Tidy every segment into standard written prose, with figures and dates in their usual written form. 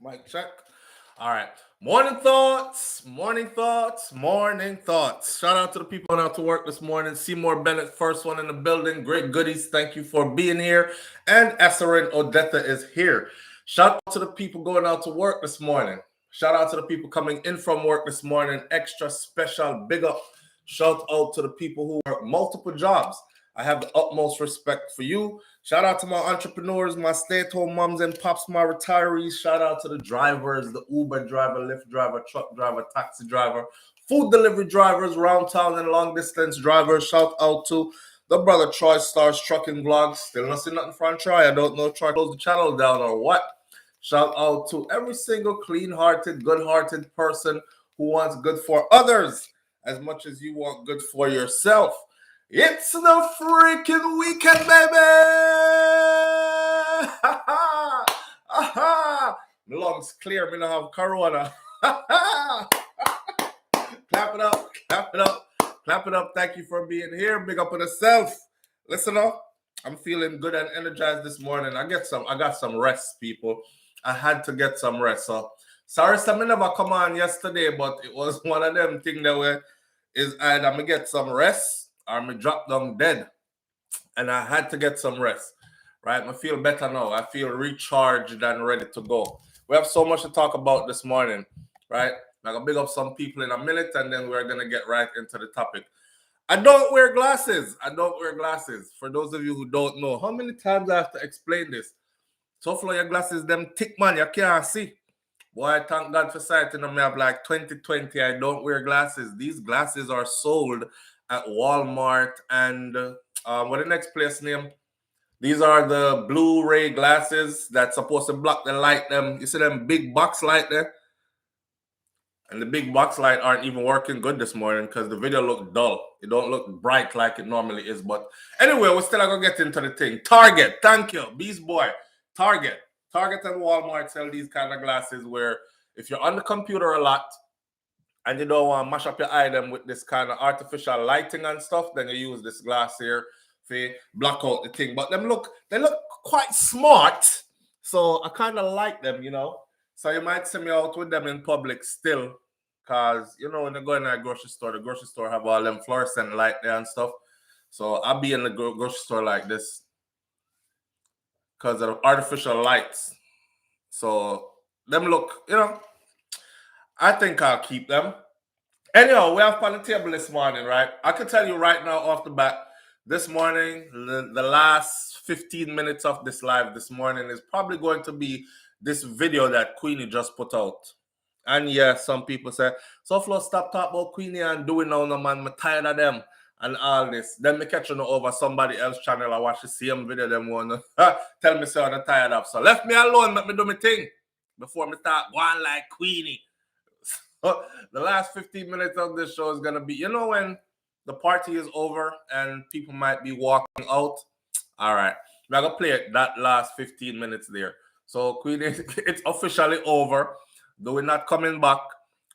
Mic check. All right. Morning thoughts. Morning thoughts. Morning thoughts. Shout out to the people going out to work this morning. Seymour Bennett, first one in the building. Great goodies. Thank you for being here. And Esserin Odetta is here. Shout out to the people going out to work this morning. Shout out to the people coming in from work this morning. Extra special big up. Shout out to the people who work multiple jobs. I have the utmost respect for you. Shout out to my entrepreneurs, my stay-at-home moms and pops, my retirees. Shout out to the drivers, the Uber driver, Lyft driver, truck driver, taxi driver, food delivery drivers, round town and long distance drivers. Shout out to the brother Troy Stars Trucking Vlogs. Still not see nothing from Troy. I don't know if Troy closed the channel down or what. Shout out to every single clean-hearted, good-hearted person who wants good for others as much as you want good for yourself. It's the freaking weekend, baby! My lungs clear, me don't have corona. Clap it up, clap it up, clap it up. Thank you for being here. Big up on yourself. Listen up. I'm feeling good and energized this morning. I got some rest, people. I had to get some rest. So sorry, some never come on yesterday, but it was one of them things that were is either I'm gonna get some rest or me drop down dead. And I had to get some rest. Right? I feel better now. I feel recharged and ready to go. We have so much to talk about this morning, right? I'm gonna big up some people in a minute and then we're gonna get right into the topic. I don't wear glasses. I don't wear glasses. For those of you who don't know, how many times I have to explain this? So for your glasses, them thick man, you can't see. Boy, thank God for sight. You know, me have like 2020. I don't wear glasses. These glasses are sold at Walmart and what the next place name? These are the Blu-ray glasses that's supposed to block the light. You see them big box light there? And the big box light aren't even working good this morning because the video looked dull. It don't look bright like it normally is. But anyway, we're still going to get into the thing. Target, thank you. Beast Boy, Target. Target and Walmart sell these kind of glasses where if you're on the computer a lot and you don't want to mash up your item with this kind of artificial lighting and stuff, then you use this glass here to block out the thing. But they look quite smart. So I kind of like them, you know. So you might see me out with them in public still. Because, you know, when you go in a grocery store, the grocery store have all them fluorescent light there and stuff. So I'll be in the grocery store like this because of artificial lights. So them look, you know, I think I'll keep them. Anyhow, we have on the table this morning, right? I can tell you right now off the bat, this morning, the last 15 minutes of this live this morning is probably going to be this video that Queenie just put out. And yeah, some people say, SouFLo, stop talking about Queenie and doing now, no man, I'm tired of them and all this. Then me catch on over somebody else's channel. I watch the same video, them one tell me so I'm tired of. So left me alone, let me do my thing before me start going like Queenie. So the last 15 minutes of this show is gonna be, you know, when the party is over and people might be walking out. All right, we're gonna play it that last 15 minutes there. So Queenie, it's officially over. Dewey not coming back,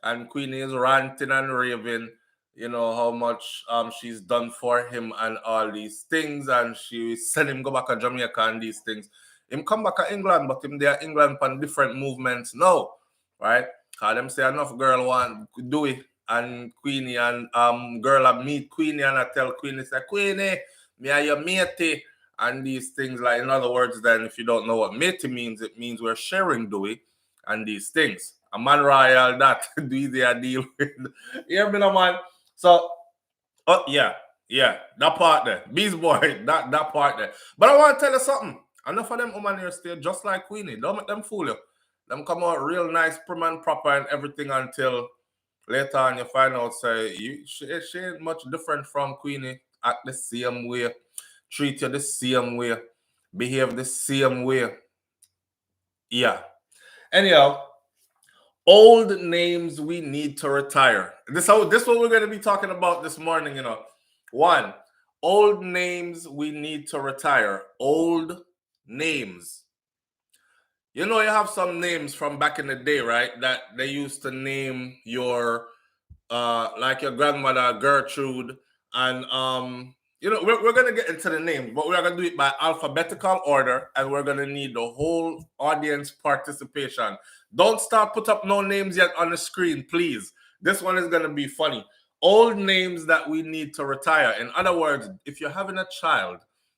and Queenie is ranting and raving, you know, how much she's done for him and all these things, and she sent him go back to Jamaica and these things. Him come back to England, but him there England on different movements now, right? Cause them say enough girl want Dewey and Queenie and girl I meet Queenie and I tell Queenie, say Queenie, me are your matey and these things. Like in other words, then if you don't know what matey means, it means we're sharing Dewey and these things. A man royal that do easy a deal with. You hear me now, man? So yeah, that part there. Beast Boy, that part there. But I want to tell you something. Enough of them women here stay just like Queenie. Don't make them fool you. Them come out real nice, prim and proper and everything until later on you find out, say, she ain't much different from Queenie. Act the same way, treat you the same way, behave the same way. Yeah. Anyhow, old names we need to retire. This what we're going to be talking about this morning, you know. One, old names we need to retire. Old names. You know, you have some names from back in the day, right? That they used to name your, like your grandmother Gertrude, and you know, we're gonna get into the names, but we're gonna do it by alphabetical order, and we're gonna need the whole audience participation. Don't start put up no names yet on the screen, please. This one is going to be funny. Old names that we need to retire. In other words, if you're having a child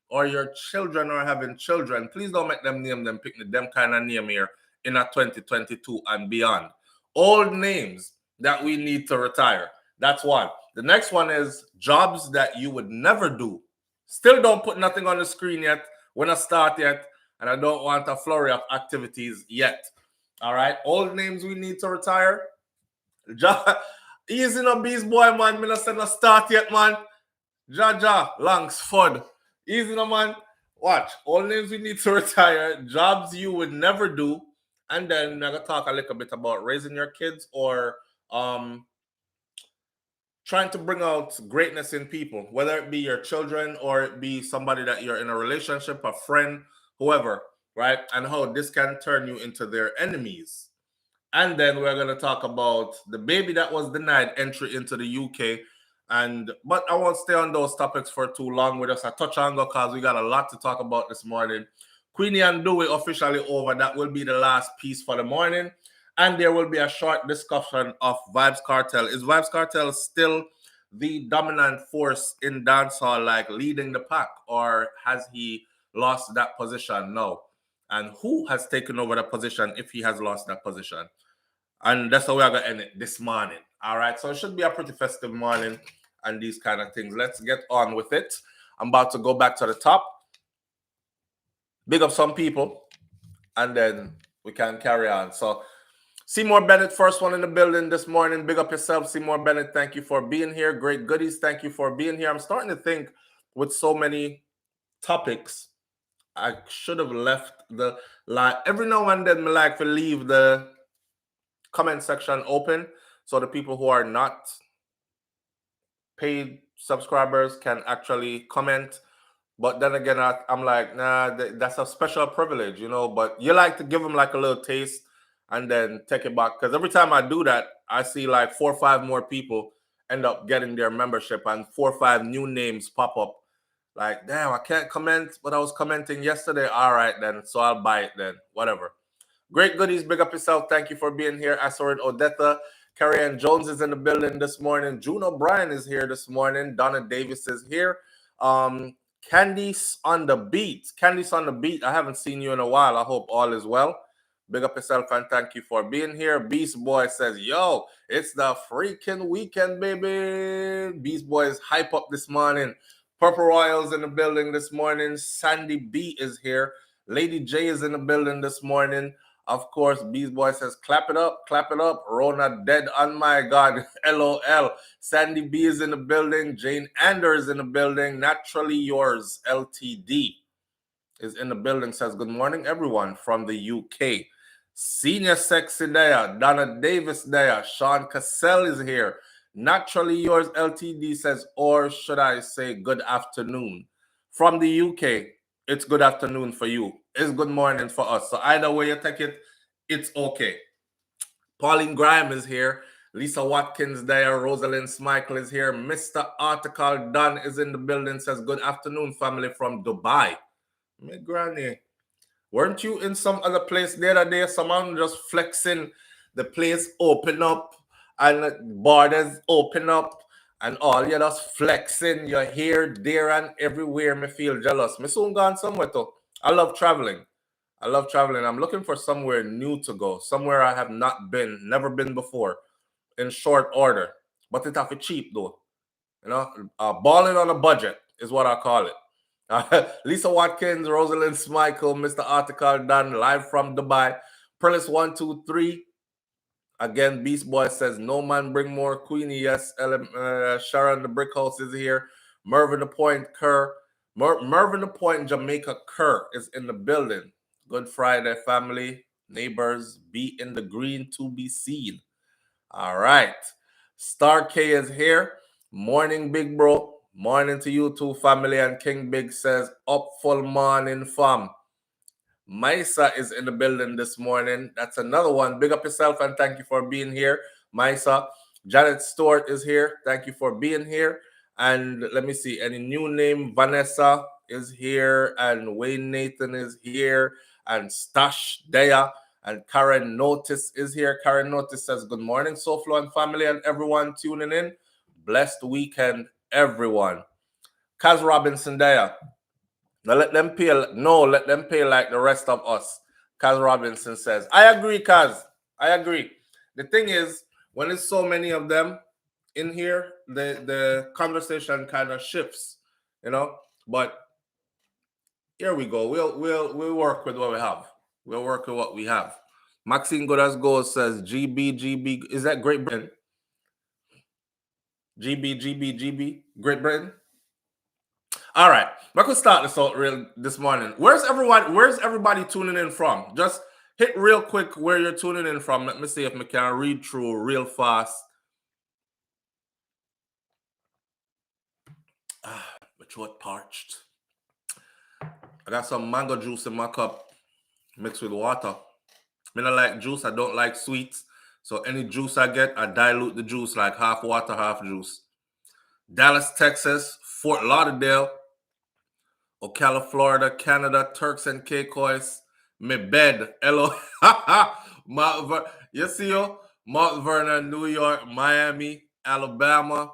or your children are having children, please don't make them name them, pick them kind of name here in a 2022 and beyond. Old names that we need to retire. That's one. The next one is jobs that you would never do. Still don't put nothing on the screen yet. We're not start yet, and I don't want a flurry of activities yet. All right, old names we need to retire. Easy no beast boy, man. Me not say no start yet, man. Jaja, Langsford. Easy no, man. Watch. Old names we need to retire. Jobs you would never do. And then I'm going to talk a little bit about raising your kids or trying to bring out greatness in people, whether it be your children or it be somebody that you're in a relationship, a friend, whoever, right? And how this can turn you into their enemies. And then we're going to talk about the baby that was denied entry into the UK. But I won't stay on those topics for too long. We'll just touch on because we got a lot to talk about this morning. Queenie and Dewey officially over. That will be the last piece for the morning. And there will be a short discussion of Vybz Kartel. Is Vybz Kartel still the dominant force in dancehall, like leading the pack? Or has he lost that position? No. And who has taken over the position if he has lost that position? And that's how we're going to end it this morning. All right. So it should be a pretty festive morning and these kind of things. Let's get on with it. I'm about to go back to the top. Big up some people. And then we can carry on. So Seymour Bennett, first one in the building this morning. Big up yourself, Seymour Bennett. Thank you for being here. Great goodies. Thank you for being here. I'm starting to think with so many topics, I should have left the line. Every now and then, I like to leave the comment section open so the people who are not paid subscribers can actually comment. But then again, I'm like, nah, that's a special privilege, you know. But you like to give them like a little taste and then take it back. Because every time I do that, I see like 4 or 5 more people end up getting their membership and 4 or 5 new names pop up. Like, damn, I can't comment, but I was commenting yesterday. All right, then. So I'll buy it then. Whatever. Great goodies. Big up yourself. Thank you for being here. Asorid Odetta. Carrie Ann Jones is in the building this morning. June O'Brien is here this morning. Donna Davis is here. Candice on the beat. Candice on the beat. I haven't seen you in a while. I hope all is well. Big up yourself and thank you for being here. Beast Boy says, yo, it's the freaking weekend, baby. Beast Boy is hype up this morning. Purple Royals in the building this morning. Sandy B is here. Lady J is in the building this morning. Of course, Beast Boy says, clap it up, clap it up. Rona dead on my God. LOL. Sandy B is in the building. Jane Anders is in the building. Naturally Yours, LTD is in the building. Says, good morning, everyone from the UK. Senior Sexy there. Donna Davis there. Sean Cassell is here. Naturally Yours, LTD says, or should I say good afternoon. From the UK, it's good afternoon for you. It's good morning for us. So either way you take it, it's okay. Pauline Graham is here. Lisa Watkins there. Rosalind Smichael is here. Mr. Article Dunn is in the building. Says, good afternoon, family from Dubai. My granny. Weren't you in some other place the other day? Someone just flexing. The place open up and borders open up. And all you're just flexing. You're here, there, and everywhere. Me feel jealous. Me soon gone somewhere too. I love traveling. I'm looking for somewhere new to go. Somewhere I have not been, never been before, in short order. But it have to cheap though. You know, balling on a budget is what I call it. Lisa Watkins, Rosalind Smichael, Mr. Article done live from Dubai. Perlis 123. Again, Beast Boy says, no man bring more. Queenie, yes. Sharon the Brick House is here. Mervyn the Point Kerr. Mervyn the Point Jamaica Kerr is in the building. Good Friday, family. Neighbors, be in the green to be seen. All right. Star K is here. Morning, big bro. Morning to you too, family. And King Big says, up full morning, fam. Maisa is in the building this morning. That's another one. Big up yourself and thank you for being here, Maisa. Janet Stewart is here. Thank you for being here. And let me see, any new name? Vanessa is here, and Wayne Nathan is here, and Stash Dea, And Karen Notice is here. Karen Notice says, good morning, SouFlo and family and everyone tuning in. Blessed weekend, everyone. Kaz Robinson there. Now let them pay. No, let them pay like the rest of us. Kaz Robinson says, I agree, Kaz. I agree. The thing is, when there's so many of them in here, the conversation kind of shifts, you know. But here we go. We'll work with what we have. We'll work with what we have. Maxine Godas Goes says GB. Is that Great Britain? GB. Great Britain. All right, I could start this out real this morning. Where's everybody tuning in from? Just hit real quick where you're tuning in from. Let me see if I can read through real fast. My throat parched. I got some mango juice in my cup mixed with water. I don't like juice. I don't like sweets. So any juice I get, I dilute the juice like half water, half juice. Dallas, Texas, Fort Lauderdale, Ocala, Florida, Canada, Turks and Caicos, me bed, hello, you see you? Mount Vernon, New York, Miami, Alabama,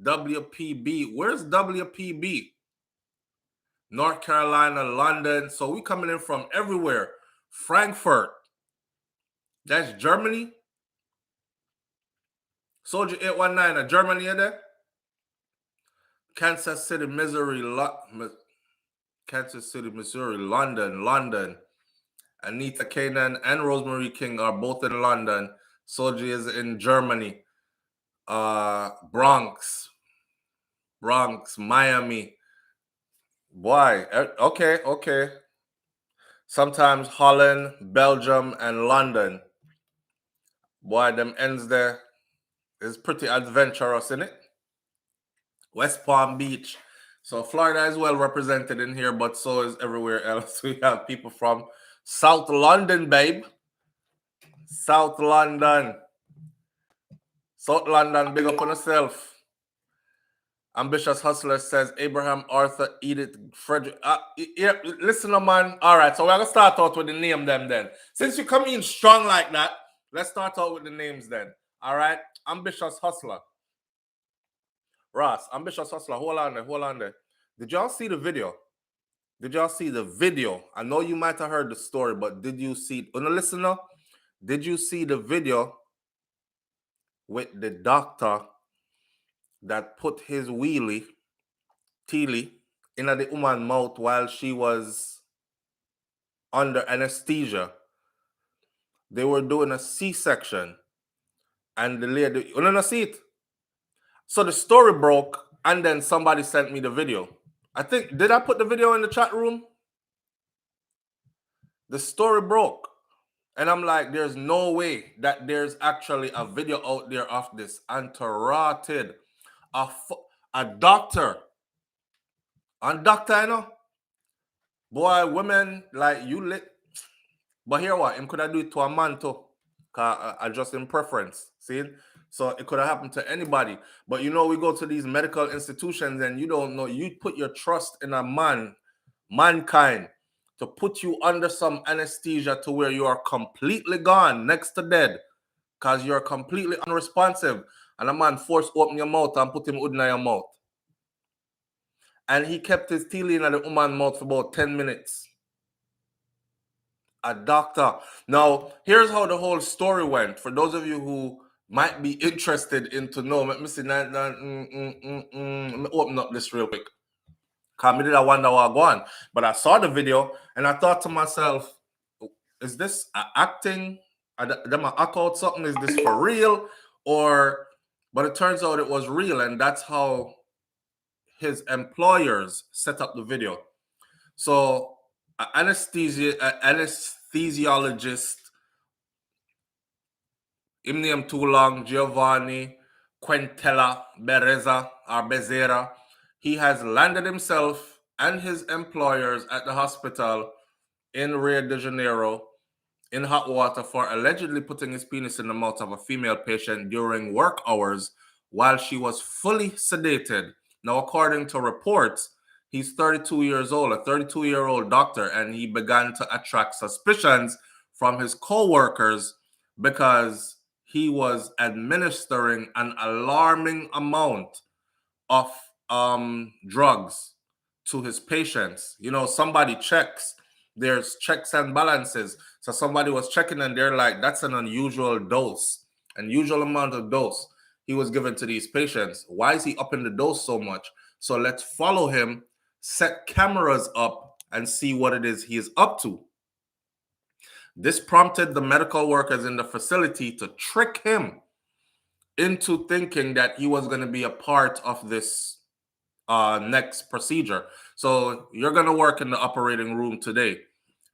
WPB. Where's WPB? North Carolina, London. So we coming in from everywhere. Frankfurt. That's Germany. Soldier 819, Germany in there? Kansas City, Missouri, London. Anita Kanan and Rosemary King are both in London. Soji is in Germany. Bronx, Miami. Boy, okay. Sometimes Holland, Belgium, and London. Boy, them ends there is pretty adventurous, isn't it? West Palm Beach. So Florida is well represented in here, but so is everywhere else. We have people from South London, babe. South London, big up on yourself. Ambitious Hustler says Abraham, Arthur, Edith, Frederick. Listen, man. All right, so we're going to start out with the name them then. Since you come in strong like that, let's start out with the names then. All right, Ambitious Hustler. Ross, Ambitious Hustler, hold on there. Did y'all see the video? I know you might have heard the story, but did you see, listener, did you see the video with the doctor that put his teely, in the woman's mouth while she was under anesthesia? They were doing a C-section, and the lady, you don't see it? So the story broke, and then somebody sent me the video. I think, did I put the video in the chat room? The story broke. And I'm like, there's no way that there's actually a video out there of this. Antarotted. A doctor. And doctor, you know? Boy, women, like, you lit. But here what? Him could have do it to a man too. Cause just in preference. See? So it could have happened to anybody. But you know, we go to these medical institutions and you don't know. You put your trust in a mankind, to put you under some anesthesia to where you are completely gone, next to dead, because you're completely unresponsive. And a man forced open your mouth and put him in your mouth. And he kept his teeth in the woman's mouth for about 10 minutes. A doctor. Now, here's how the whole story went. For those of you who might be interested in to know, let me see. Let me open up this real quick. Because I did wonder what going on. But I saw the video and I thought to myself, is this acting? Them act out something? Is this for real? But it turns out it was real, and that's how his employers set up the video. So anesthesiologist, him name too long, Giovanni Quintella Bezera. He has landed himself and his employers at the hospital in Rio de Janeiro in hot water for allegedly putting his penis in the mouth of a female patient during work hours while she was fully sedated. Now, according to reports, he's 32 years old, a 32-year-old doctor, and he began to attract suspicions from his co-workers because he was administering an alarming amount of drugs to his patients. You know, somebody checks. There's checks and balances. So somebody was checking and they're like, that's an unusual dose, unusual amount of dose he was given to these patients. Why is he upping the dose so much? So let's follow him, set cameras up, and see what it is he is up to. This prompted the medical workers in the facility to trick him into thinking that he was going to be a part of this next procedure. So you're going to work in the operating room today.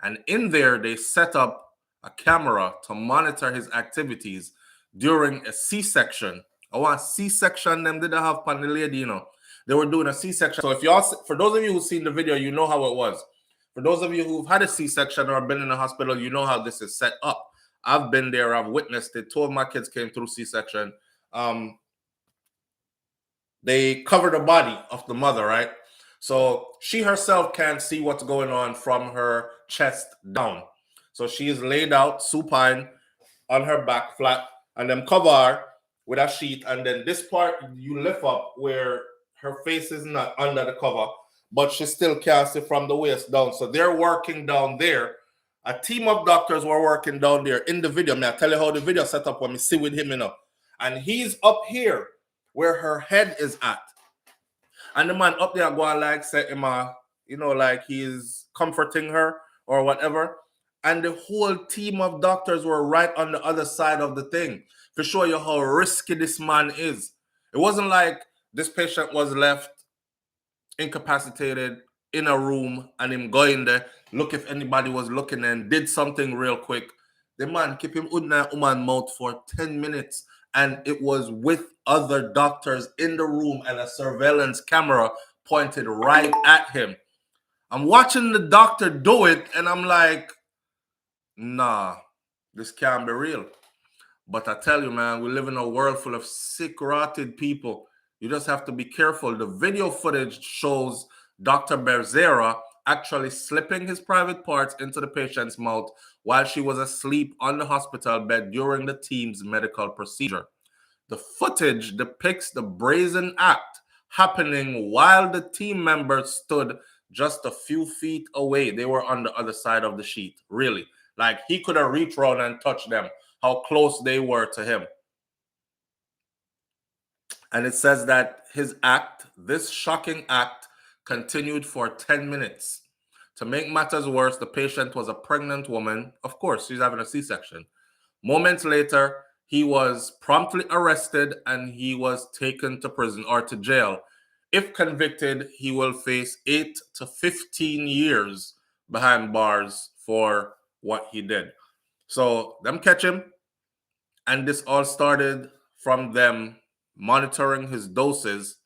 And in there, they set up a camera to monitor his activities during a C-section. I want C-section, them didn't have pan the lady, you know. They were doing a C-section. So if y'all, for those of you who've seen the video, you know how it was. For those of you who've had a C-section or been in a hospital, you know how this is set up. I've been there. I've witnessed it. 2 of my kids came through C-section. They cover the body of the mother, right? So she herself can't see what's going on from her chest down. So she is laid out supine on her back flat, and then cover her with a sheet. And then this part you lift up where her face is not under the cover, but she still can't see from the waist down. So they're working down there. A team of doctors were working down there in the video. May I tell you how the video set up when we see with him, you know? And he's up here where her head is at. And the man up there going like, say him, you know, like he's comforting her or whatever. And the whole team of doctors were right on the other side of the thing to show you how risky this man is. It wasn't like this patient was left incapacitated in a room and him going there, look if anybody was looking and did something real quick. The man kept him in that woman mouth for 10 minutes. And it was with other doctors in the room and a surveillance camera pointed right at him. I'm watching the doctor do it and I'm like, nah, this can't be real. But I tell you, man, we live in a world full of sick, rotted people. You just have to be careful. The video footage shows Dr. Berzera actually slipping his private parts into the patient's mouth while she was asleep on the hospital bed during the team's medical procedure. The footage depicts the brazen act happening while the team members stood just a few feet away. They were on the other side of the sheet, really. Like he could have reached around and touched them, how close they were to him. And it says that his act, this shocking act, continued for 10 minutes. To make matters worse, the patient was a pregnant woman. Of course, she's having a C-section. Moments later, he was promptly arrested and he was taken to prison or to jail. If convicted, he will face 8 to 15 years behind bars for what he did. So them catch him, and this all started from them monitoring his doses,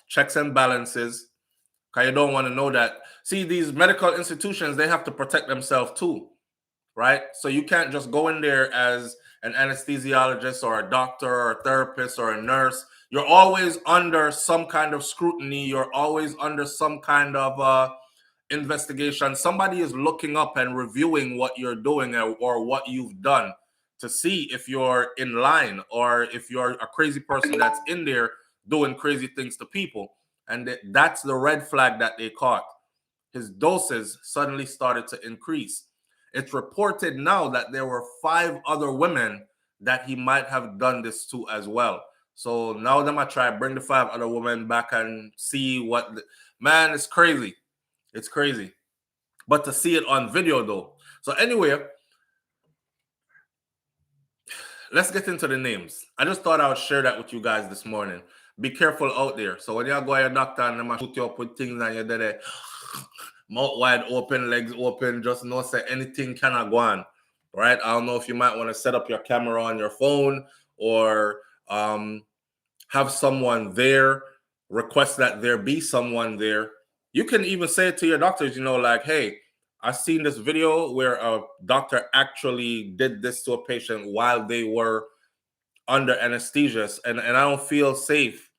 checks and balances, because you don't want to know that. See, these medical institutions, they have to protect themselves too, right? So you can't just go in there as an anesthesiologist or a doctor or a therapist or a nurse. You're always under some kind of scrutiny. You're always under some kind of investigation. Somebody is looking up and reviewing what you're doing or what you've done to see if you're in line or if you're a crazy person that's in there doing crazy things to people. And that's the red flag that they caught. His doses suddenly started to increase. It's reported now that there were 5 other women that he might have done this to as well. So now them I try bring the 5 other women back and see what man, it's crazy. It's crazy. But to see it on video though. So anyway, let's get into the names. I just thought I would share that with you guys this morning. Be careful out there. So when y'all go to your doctor and them shoot you up with things and you're there, mouth wide open, legs open, just know say anything cannot go on. Right? I don't know if you might want to set up your camera on your phone or have someone there, request that there be someone there. You can even say it to your doctors, you know, like, hey, I've seen this video where a doctor actually did this to a patient while they were under anesthesia, and I don't feel safe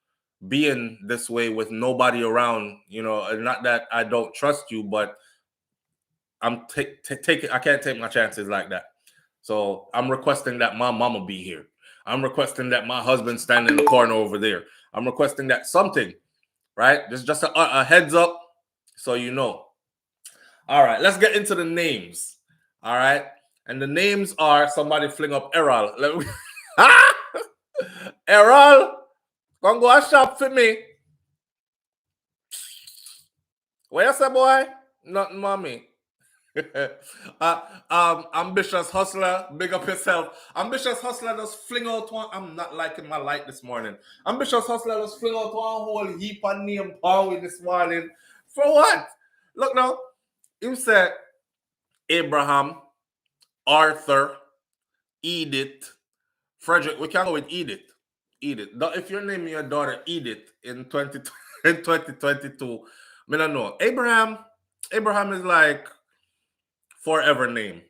being this way with nobody around, you know, and not that I don't trust you, but I'm taking, I can't take my chances like that. So I'm requesting that my mama be here. I'm requesting that my husband stand in the corner over there. I'm requesting that something, right? This is just a heads up so you know. All right, let's get into the names. All right. And the names are, somebody fling up Errol. Errol, come go and shop for me. Where you say, boy? Nothing, mommy. Ambitious hustler, big up yourself. Ambitious hustler just fling out one. I'm not liking my light this morning. Ambitious hustler just fling out one whole heap of name power this morning. For what? Look now. Him said Abraham, Arthur, Edith, Frederick. We can go with Edith. Edith. If you're naming your daughter Edith in 2022, I don't know. Abraham is like forever name.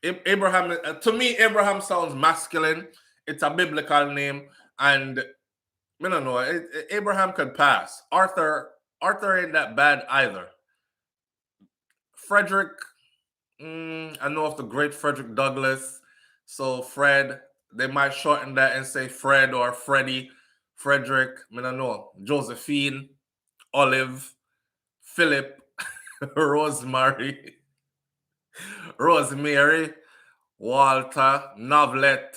Abraham, to me, Abraham sounds masculine. It's a biblical name, and I don't know. Abraham could pass. Arthur ain't that bad either. Frederick, I know of the great Frederick Douglass. So Fred, they might shorten that and say Fred or Freddie. Frederick, I don't know. Josephine, Olive, Philip, Rosemary, Walter, Novelette.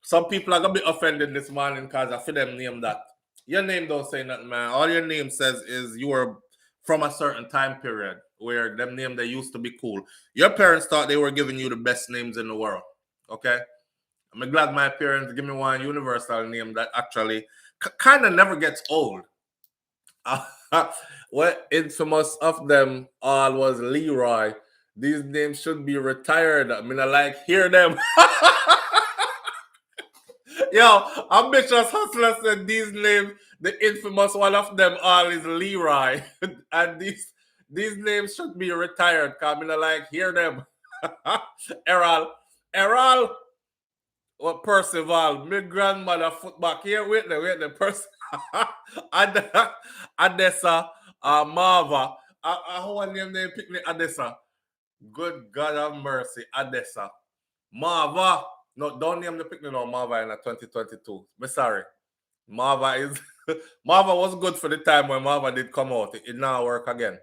Some people are gonna be offended this morning because I feel them name that. Your name don't say nothing, man. All your name says is you were from a certain time period where them name they used to be cool. Your parents thought they were giving you the best names in the world. Okay? I'm glad my parents give me one universal name that actually kind of never gets old. What infamous of them all was Leroy. These names should be retired. I mean, I like hear them. Yo, ambitious hustler said these names, the infamous one of them all is Leroy. And these names should be retired. Cause I mean, I like hear them. Errol, what Percival, my grandmother footback here. Wait the person. Adessa, Marva. How I name them pick me Adessa. Good God of mercy, Adessa. Marva. No, don't name the picnic no Marva in 2022. I'm sorry. Marva is Marva was good for the time when Marva did come out. It now work again.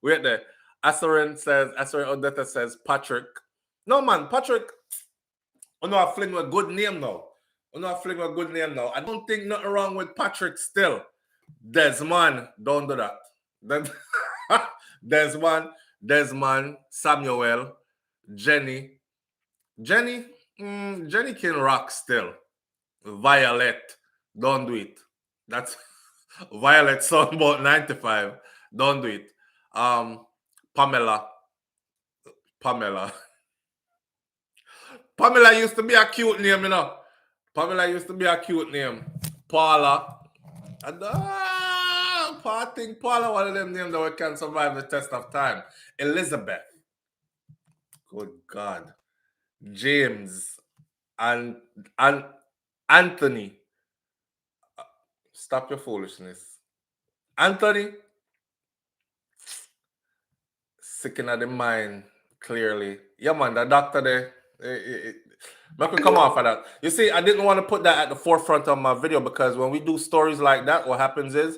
Wait there. Asserin Odetta says Patrick. No man, Patrick. Oh no, I fling a good name now. I don't think nothing wrong with Patrick still. Desmond, don't do that. Desmond, Samuel, Jenny. Jenny can rock still. Violet, don't do it. That's Violet sound about 95. Don't do it. Pamela. Pamela used to be a cute name, you know. Paula. I think Paula, one of them names that can survive the test of time. Elizabeth. Good God. James. And Anthony. Stop your foolishness. Anthony. Sick in the mind, clearly. Yeah, man, the doctor there. I could come off of that. You see, I didn't want to put that at the forefront of my video because when we do stories like that, what happens is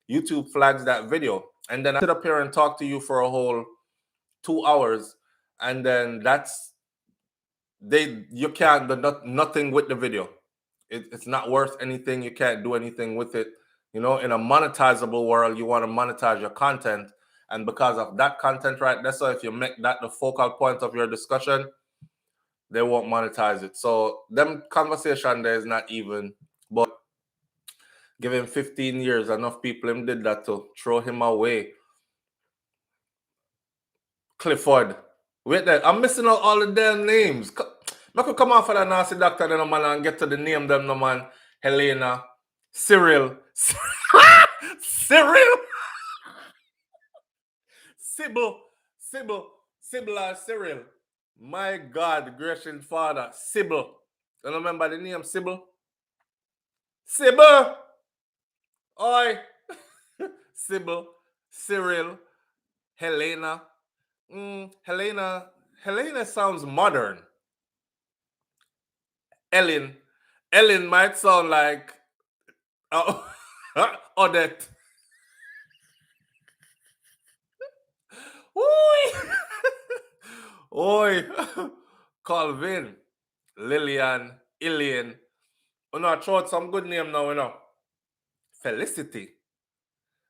YouTube flags that video. And then I sit up here and talk to you for a whole 2 hours. And then you can't do nothing with the video. It's not worth anything. You can't do anything with it. You know, in a monetizable world, you want to monetize your content. And because of that content right there, so if you make that the focal point of your discussion, they won't monetize it. So them conversation there is not even. But give him 15 years, enough people him did that to throw him away. Clifford. Wait there. I'm missing out all the damn names. I could come off of that nasty doctor then, man, and get to the name them, no man. Helena. Cyril. Cyril. Sybil or Cyril. My God, gracious Father. Sybil. You remember the name Sybil? Sybil. Oi. Sybil. Cyril. Helena. Helena. Helena sounds modern. Ellen. Ellen might sound like uh, Odette. Oi. Oi. Calvin. Lillian. Ilian. Oh no, I throw out some good name now, Felicity.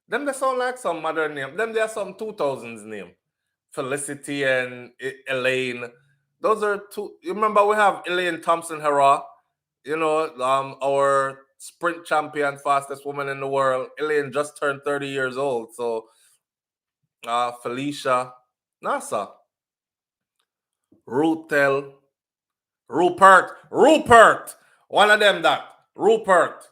Them they sound like some modern name. Them they are some 2000s name. Felicity and Elaine. Those are two. You remember we have Elaine Thompson Hera, our sprint champion, fastest woman in the world. Elaine just turned 30 years old. So Felicia, Nasa, Rutel, Rupert. One of them that. Rupert.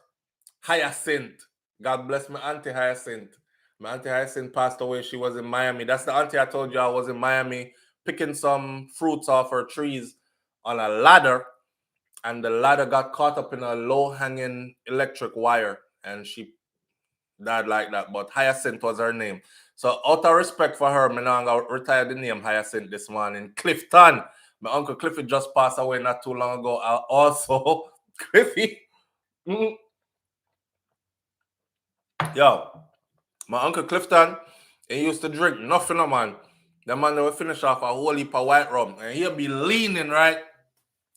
Hyacinth. God bless my auntie Hyacinth. My auntie Hyacinth passed away. She was in Miami. That's the auntie I told you I was in Miami picking some fruits off her trees on a ladder. And the ladder got caught up in a low-hanging electric wire. And she died like that. But Hyacinth was her name. So out of respect for her, I'm now going to retire the name Hyacinth this morning. Clifton. My uncle Cliffy just passed away not too long ago. Also, Cliffy. Yo, my uncle Clifton, he used to drink nothing, no man. The man will finish off a whole heap of white rum. And he'll be leaning, right?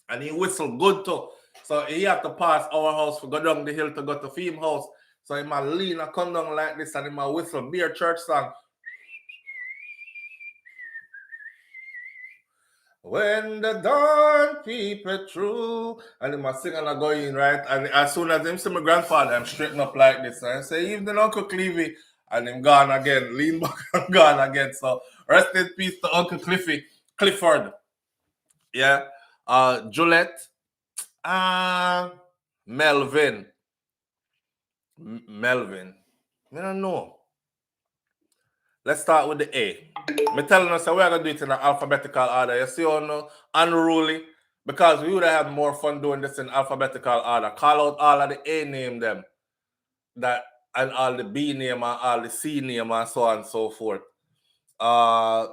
And he whistle good too. So he had to pass our house to go down the hill to go to Fim house. So he might lean and come down like this and he might whistle beer church song. When the dawn peepeth through, and he must sing and I go in, right? And as soon as him see my grandfather, I'm straighten up like this. And I say, evening, Uncle Clevey. And him gone again, lean back and gone again. So rest in peace to Uncle Clifford. Yeah. Juliet. Melvin. Melvin. I don't know. Let's start with the A. I'm telling us we're going to do it in an alphabetical order. You see how no unruly? Because we would have more fun doing this in alphabetical order. Call out all of the A name them. And all the B name and all the C name and so on and so forth. Them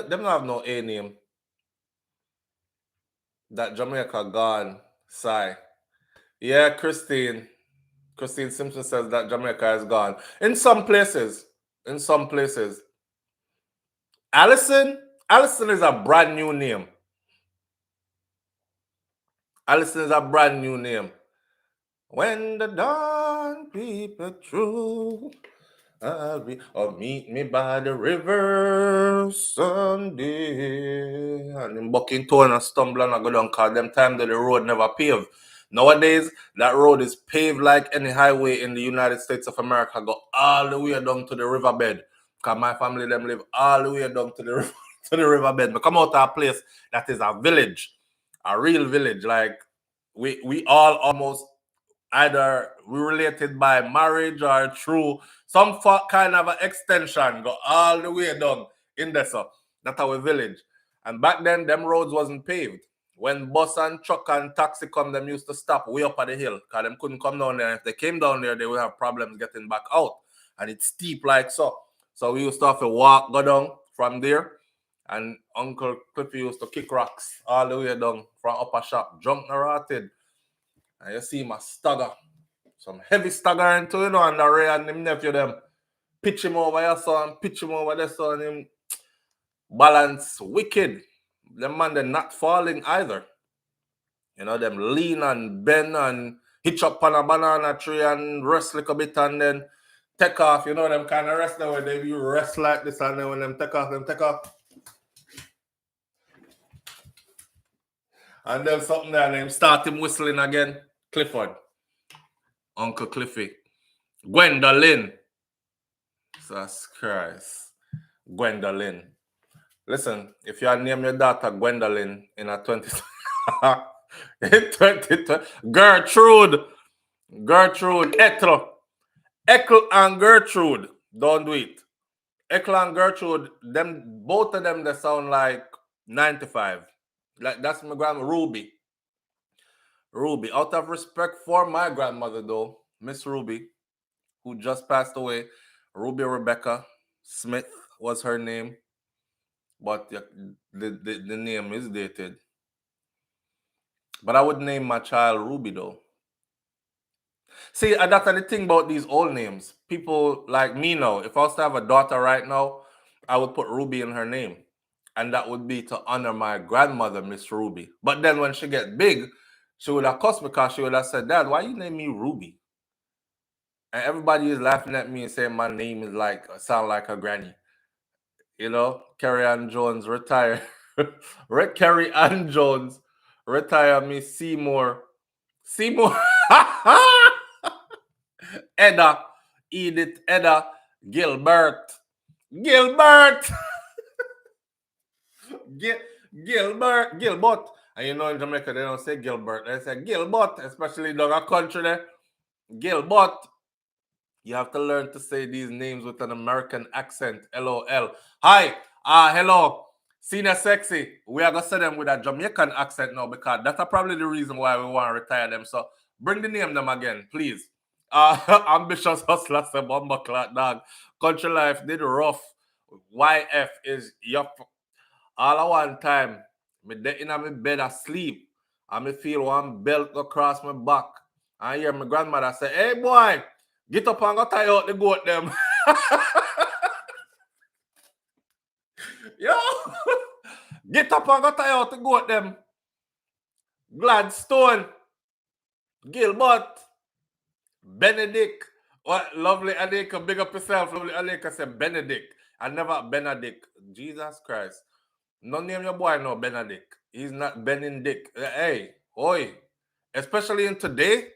don't have no A name. That Jamaica gone. Sigh. Yeah, Christine Simpson says that Jamaica is gone. In some places. Allison is a brand new name. Allison is a brand new name. When the dawn peepeth through, meet me by the river Sunday. And in Buckington and stumble and I go down because them time that the road never paved. Nowadays, that road is paved like any highway in the United States of America. Go all the way down to the riverbed. Because my family them live all the way down to the riverbed. But come out to a place that is a village. A real village. Like we all almost either we related by marriage or through some kind of an extension, go all the way down in there. So that's our village. And back then, them roads wasn't paved. When bus and truck and taxi come, them used to stop way up at the hill because them couldn't come down there. And if they came down there, they would have problems getting back out. And it's steep like so. So we used to have to walk, go down from there. And Uncle Cliffy used to kick rocks all the way down from upper shop, drunk and rotted. And you see my stagger. Some heavy stagger into, and the Ray and him nephew them. Pitch him over your son, pitch him over there, son. Him balance wicked. Them man, they're not falling either. Them lean and bend and hitch up on a banana tree and rest like a bit and then take off. Them kind of rest now where they rest like this and then when them take off. And then something there, and them start him whistling again. Clifford. Uncle Cliffy. Gwendolyn. Jesus Christ. Gwendolyn. Listen, if you name your daughter Gwendolyn in a 2020, Gertrude, Ethel and Gertrude, don't do it. Ethel and Gertrude, both of them, they sound like 95. Like that's my grandma Ruby. Out of respect for my grandmother though, Miss Ruby, who just passed away, Ruby Rebecca Smith, was her name, but the name is dated. But I would name my child Ruby though. See, and that's the thing about these old names. People like me now, if I was to have a daughter right now, I would put Ruby in her name. And that would be to honor my grandmother, Miss Ruby. But then when she get big, she would have cussed me because she would have said, Dad, why you name me Ruby? And everybody is laughing at me and saying my name is like, sound like a granny. You know, Carrie Ann Jones retire. Carrie Ann Jones retire me Seymour. Seymour. Edda. Edith Edda. Gilbert. Gilbert. Gilbert. Gilbert. And you know in Jamaica they don't say Gilbert. They say Gilbert, especially down a country there. Gilbert. You have to learn to say these names with an American accent. LOL. Hi. Hello. Senior Sexy. We are going to say them with a Jamaican accent now because that's probably the reason why we want to retire them. So bring the name them again, please. Ambitious Hustler, say Bomba Clat Dog. Country Life did rough. YF is yup. All at one time, me dead in my bed asleep. And me feel one belt across my back. I hear my grandmother say, hey boy, get up and go tie out the goat them. Yo, get up and go tie out the goat them. Gladstone, Gilbert, Benedict. What lovely Aleka, big up yourself. Lovely Aleka said Benedict. I never Benedict. Jesus Christ. No name your boy no Benedict. He's not Benedict. Hey, oi. Especially in today.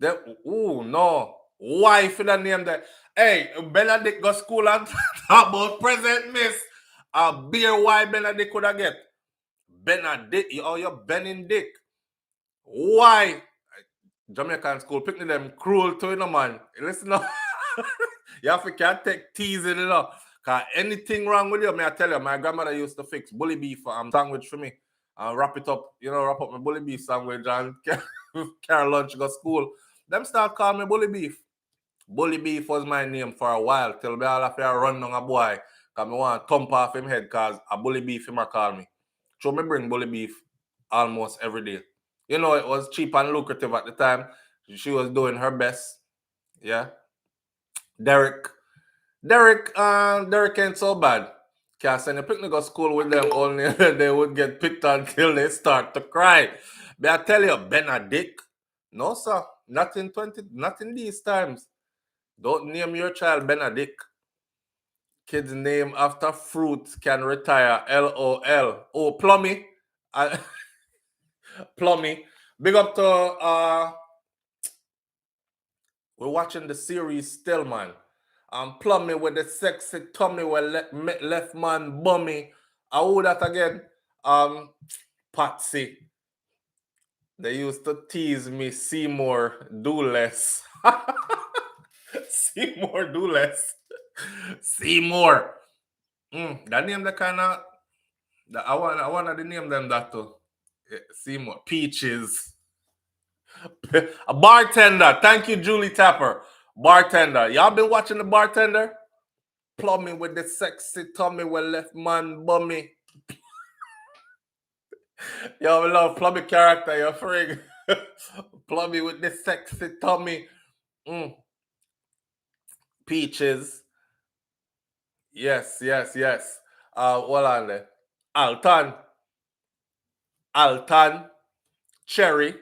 That no. Why for the name that? Hey, Benedict go school and talk about present miss. A beer why Benedict could I get? Benedict, you're Benedict. Why? Jamaican school picking them cruel to you, know, man. Listen up. You have to can't take teasing, you know. Cause anything wrong with you, may I tell you, my grandmother used to fix bully beef sandwich for me. And wrap it up, wrap up my bully beef sandwich and carry lunch go school. Them start calling me bully beef. Bully beef was my name for a while till me all have to run down a boy. Cause me want to thump off him head cause a bully beef him a call me. So me bring bully beef almost every day. You know, it was cheap and lucrative at the time. She was doing her best. Yeah. Derek ain't so bad. Can't send a picnic to school with them, only they would get picked until they start to cry. But I tell you, Benedict, no sir, not in these times. Don't name your child Benedict. Kids name after fruits can retire. LOL. Oh, Plummy. Plummy. Big up to we're watching the series still, man. Plummy with the sexy tummy with left man bummy. Who that again? Patsy. They used to tease me, Seymour, do less. Seymour, do less. Seymour. That name that kind of, I want to name them that too. Seymour. Peaches. A bartender. Thank you, Julie Tapper. Bartender. Y'all been watching the bartender? Plummy with the sexy tummy with left man bummy. Yo, we love Plummy character, you're frig. Plummy with the sexy tummy. Peaches. Yes. Hold on there. Alton. Cherry.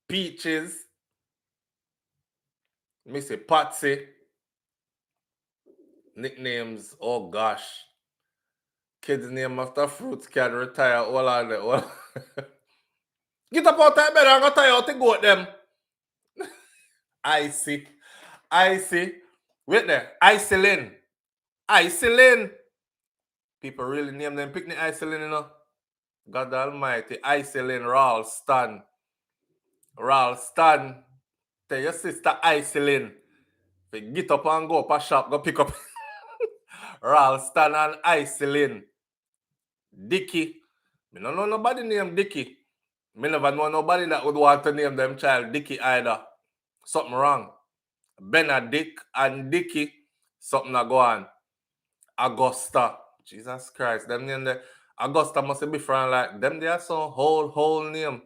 Peaches. Let me say Patsy. Nicknames. Oh gosh. Kids name after fruits can retire. Hold on there. Get up out that bed and go tie out the goat them. Icy. Wait there. Icelin. People really name them picnic Icelin, you know. God almighty. Icelin Ralston. Tell your sister Icelin. Get up and go up a shop. Go pick up Ralston and Icelin. Dicky. Me don't know nobody named Dicky. Me never know nobody that would want to name them child Dicky either. Something wrong. Benedict and Dicky. Something a go on. Augusta. Jesus Christ. Them name there. Augusta must be from like them. They are some whole name.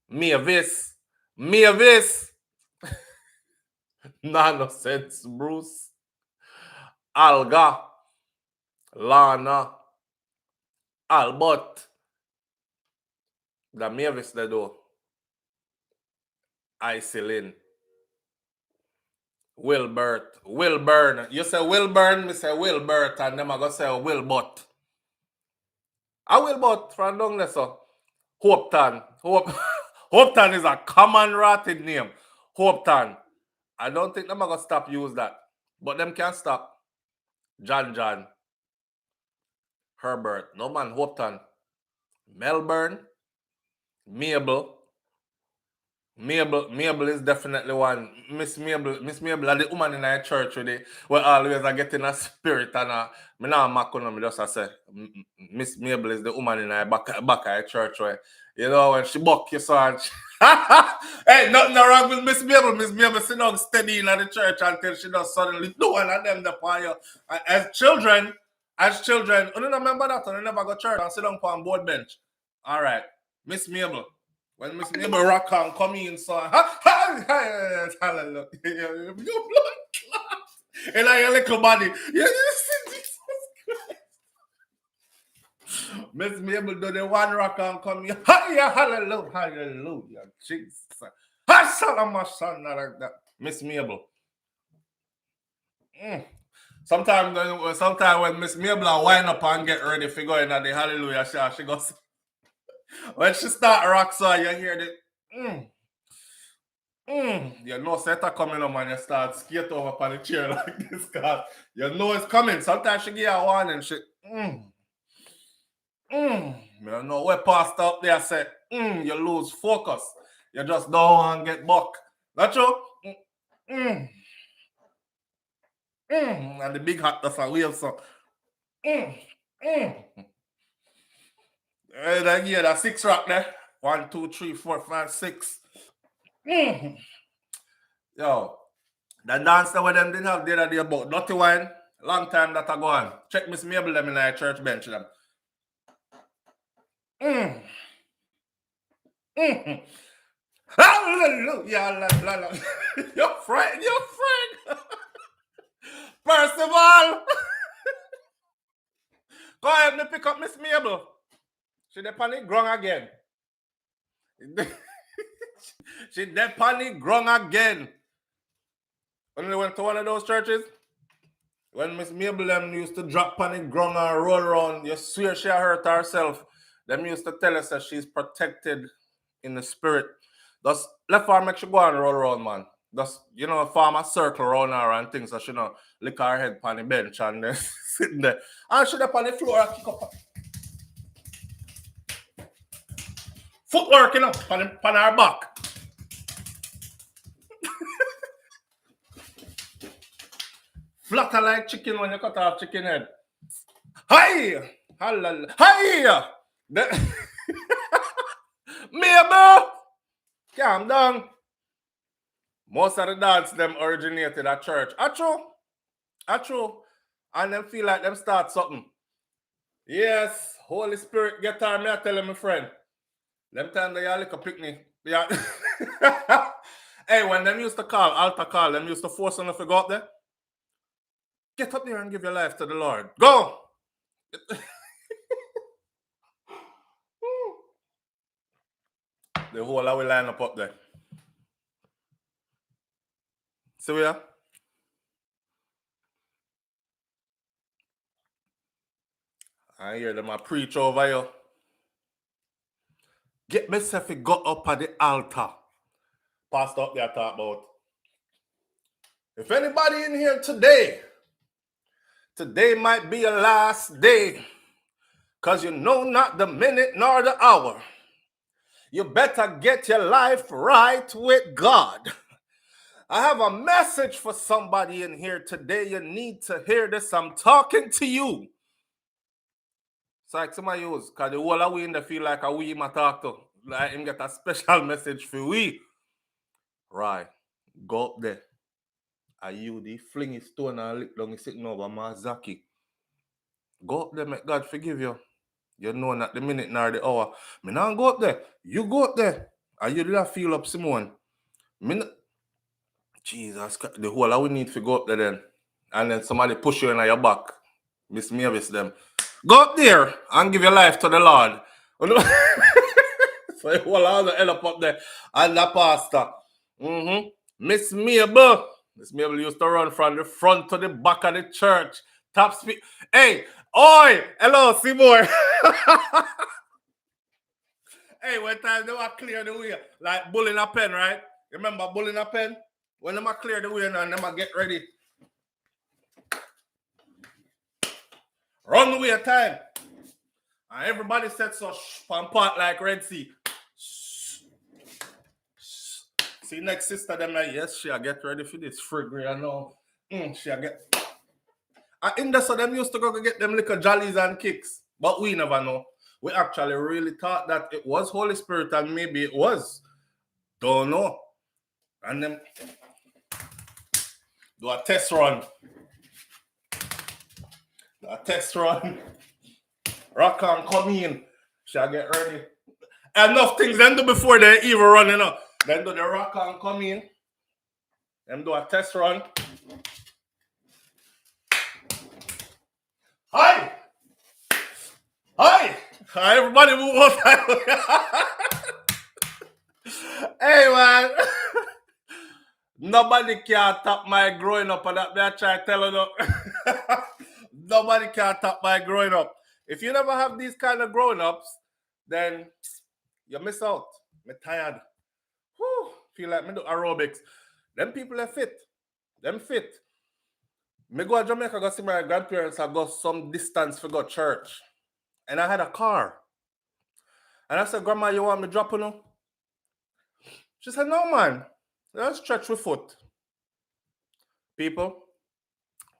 Mavis. Nonsense, Bruce. Alga. Lana. Albert. The Mavis they do. Iselin. Wilburn. You say Wilburn, me say Wilbert, and them I go say Wilbot. I Wilbot from down there, so. Hopeton. Hopeton is a common rotted name. Hopeton. I don't think them are going to stop use that. But them can stop. John. Herbert. No man, Hopeton. Melbourne. Mabel is definitely one. Miss Mabel is the woman in our church with it. Well, always I get in a spirit and me now mac on me just I say Miss Mabel is the woman in our back of our church where you know when she buck you so and hey, nothing wrong with Miss Mabel. Miss Mabel sit down steady in the church until she does suddenly do one of them the fire. As children, you don't remember that you never go to church and sit down on board bench. All right, Miss Mabel. When Miss Mabel rock and come in, so hallelujah, you blood clot, and your little body, Miss Mabel do the one rock and come in, hallelujah, Jesus, my son, like that, Miss Mabel. Sometimes when Miss Mabel wind up and get ready for going at the hallelujah, she goes. When she start rock so you hear the you know Seta coming up and you start skate over on the chair like this cause you know it's coming. Sometimes she give you a warning she I don't know where pastor up there say you lose focus. You just don't want to get buck. That's true? And the big hat does a wave so that year, that 6 rock there. 1, 2, 3, 4, 5, 6. Yo, the dance that with them didn't have the other day about Dirty Wine. Long time that I go on. Check Miss Mabel them in our church bench them. Hallelujah. You're friend. Percival. Go ahead and pick up Miss Mabel. She de panic grung again. She de panic grung again. When we went to one of those churches, when Miss Mabel them used to drop panic grung and roll around, you swear she hurt herself. Them used to tell us that she's protected in the spirit. Just let her make she go and roll around, man. Just, form a circle around her and things so she lick her head on the bench and then sitting there. And she up on the floor and kick up. Footwork, on her back. Flatter like chicken when you cut off chicken head. Hi! Hallelujah. Hi! Mabel! Calm down. Most of the dance them originated at church. True. And them feel like them start something. Yes, Holy Spirit get her, me I tell my friend. Them time they all like a picnic. Yeah. Hey, when them used to call, altar call, them used to force them to go up there. Get up there and give your life to the Lord. Go! The whole will line up there. See where? I hear them a preach over you. Get myself to go up at the altar. Pastor up there talk about. If anybody in here today might be your last day. Because you know not the minute nor the hour. You better get your life right with God. I have a message for somebody in here today. You need to hear this. I'm talking to you. It's like somebody use, because the whole of we in the feel like a we ma talk to. Like him get a special message for we. Right. Go up there a UD fling his stone and lick down his sitting over Mazaki. Go up there, make God forgive you. You know not the minute nor the hour. Me not go up there. You go up there. And you do that feel up Simone. Jesus, the whole we need to go up there then. And then somebody push you in your back. Miss Mavis them. Go up there and give your life to the Lord. So you all the end up there. And the pastor. Miss Mabel. Miss Mabel used to run from the front to the back of the church. Top speed. Hey, oi! Hello, Seymour. Hey, one time they were clear the way. Like bull in a pen, right? Remember bull in a pen? When they clear the way and they get ready. Run the way of time. And everybody said so pan part like Red Sea. See next sister them like, yes, she'll get ready for this frigate and now. She'll get. And in the so them used to go get them little jollies and kicks. But we never know. We actually really thought that it was Holy Spirit and maybe it was. Don't know. And then do a test run. Rock on, come in. Shall get ready. Enough things then do before they even run, you know. Then do the rock on, come in. Then do a test run. Hi! Everybody move out. Hey, man. Nobody can top my growing up, and that I try to tell you. Nobody can top my growing up. If you never have these kind of growing ups, then you miss out. I'm tired. Whew, feel like me do aerobics. Them people are fit. Them fit. Me go to Jamaica, go see my grandparents, I go some distance for go church. And I had a car. And I said, Grandma, you want me drop you? She said, no, man. Let's stretch with foot. People,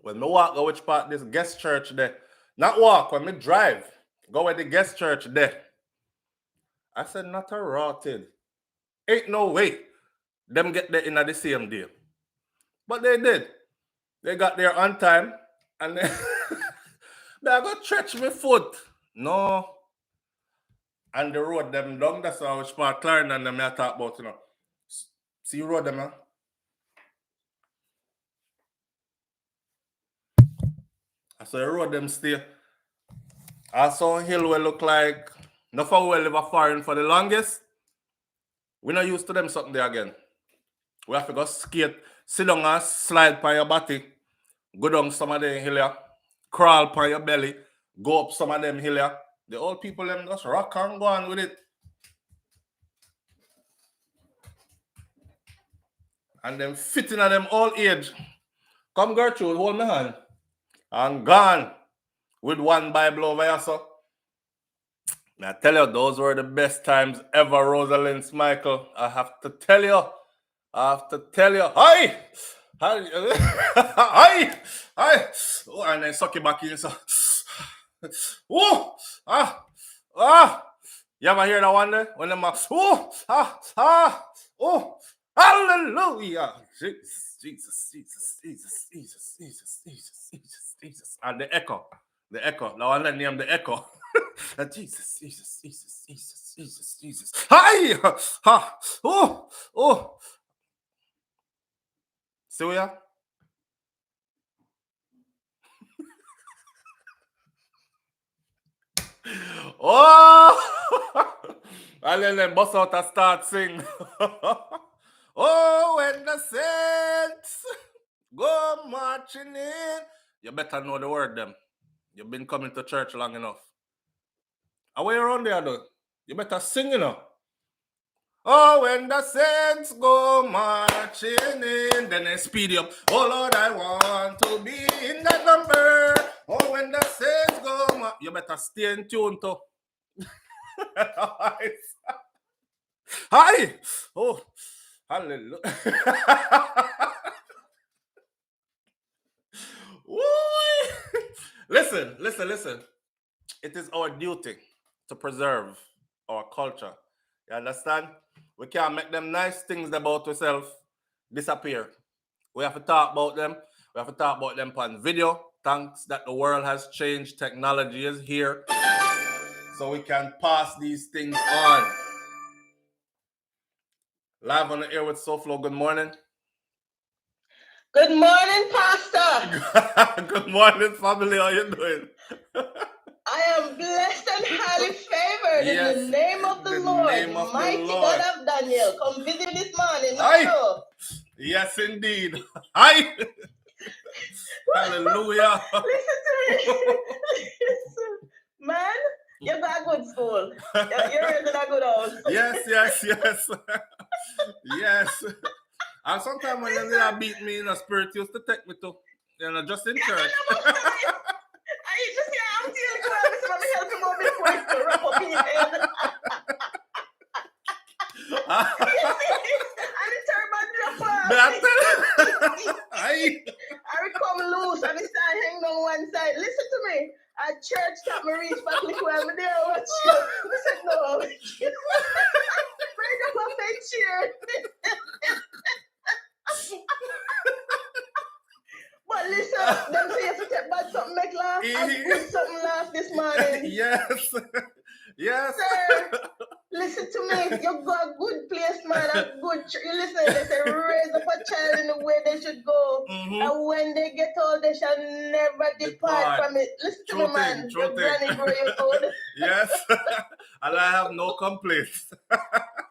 when me walk, go which part this guest church there. Not walk, when me drive, go where the guest church there. I said, not a rotted. Ain't no way them get there in the same day. But they did. They got there on time. And then they got stretch my foot. No. And the road them down, that's how which part Clarendon and them I talk about, you know. See road them, huh? I saw the road them stay. I saw a hill where look like not for we live foreign for the longest. We're not used to them something there again. We have to go skate, sit down and slide by your body, go down some of them hill here, crawl by your belly, go up some of them hill here. The old people them just rock and go on with it. And them fitting at them old age. Come Gertrude, hold my hand. And gone with one Bible over here, so. I tell you, those were the best times ever, Rosalind Michael. I have to tell you. Hi! Hi! Oh, and then suck it back in, so. Oh! You ever hear that one there? When them oh! Hallelujah! Jesus. And the echo. The one that named the echo. Jesus. Hi! Ha! Oh! See we are? Oh! And then them bust out and start sing. Oh, when the saints go marching in. You better know the word them. You've been coming to church long enough. Away around there though. You better sing, you know. Oh, when the saints go marching in, then they speed you up. Oh Lord, I want to be in that number. Oh, when the saints go you better stay in tune too. Hi! Oh, hallelujah. Listen. It is our duty to preserve our culture. You understand? We can't make them nice things about ourselves disappear. We have to talk about them. We have to talk about them on video. Thanks that the world has changed. Technology is here. So we can pass these things on. Live on the air with SouFLo. Good morning. Good morning, Pastor. Good morning, family. How you doing? I am blessed and highly favored in the name of the Lord. Mighty God of Daniel, come visit this morning. No. Yes, indeed. Hi. Hallelujah. Listen to me. Man, you got a good school. You're raised in a good house. Yes. Yes. And sometimes when they beat me in a spirit, used to take me to, just in church. I just hear I'm telling you, I'm help him out before to wrap up in his head. And the turban drop off. I come loose and it start hanging on one side. Listen to me. At church, that me reach back like when I'm there. Watch you. I said no. Bring up a big chair. But listen, them say if you take bad something make laugh, I put something laugh this morning. Yes. Sir, listen to me. You got a good place, man. A good. You listen. They say raise up a child in the way they should go, and when they get old, they shall never depart from it. Listen to me, man. Your granny grow you old. Yes, and I have no complaints.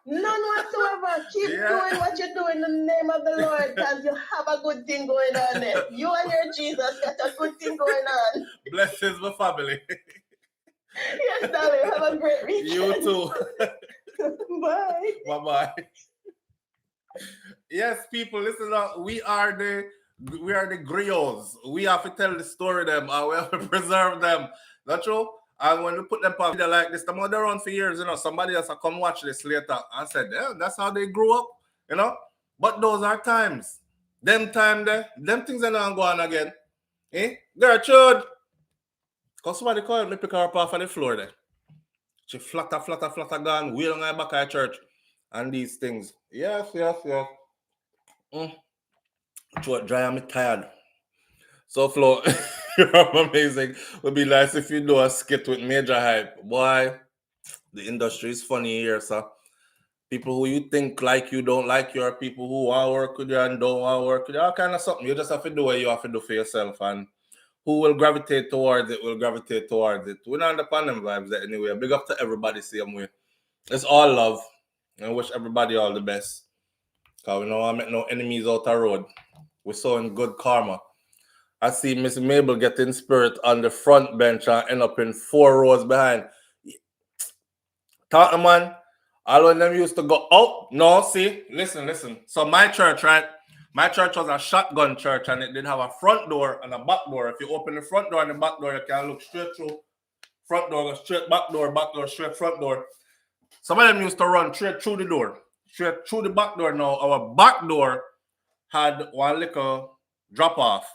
None whatsoever. Keep doing what you're doing in the name of the Lord, because you have a good thing going on there. You and your Jesus got a good thing going on. Blessings, my family. Yes, darling. Have a great weekend. You too. Bye. Bye. Yes, people, listen up. We are the griots. We have to tell the story them and we have to preserve them. That's true. And when we put them on video like this, the mother around for years, somebody else will come watch this later and said, yeah, that's how they grew up, But those are times. Them things are not going again. Gertrude. Because somebody called me, pick her up off of the floor there. She flatter gone, wheel on her back at church. And these things. Yes. Throat dry and me tired. SouFLo, you're amazing. It would be nice if you do a skit with major hype. Boy, the industry is funny here, sir. People who you think like you don't like you are people who want to work with you and don't want to work with you. All kind of something. You just have to do what you have to do for yourself. And who will gravitate towards it will gravitate towards it. We're not on them vibes anyway. Big up to everybody same way. It's all love. And I wish everybody all the best. Because we know I make no enemies out the road. We're sowing good karma. I see Miss Mabel getting spirit on the front bench and end up in 4 rows behind. Talk, man. All of them used to go, oh, no, see, listen. So my church, right? My church was a shotgun church and it did have a front door and a back door. If you open the front door and the back door, you can look straight through. Front door, go straight back door, straight front door. Some of them used to run straight through the door. Straight through the back door. Now, our back door had one little drop off.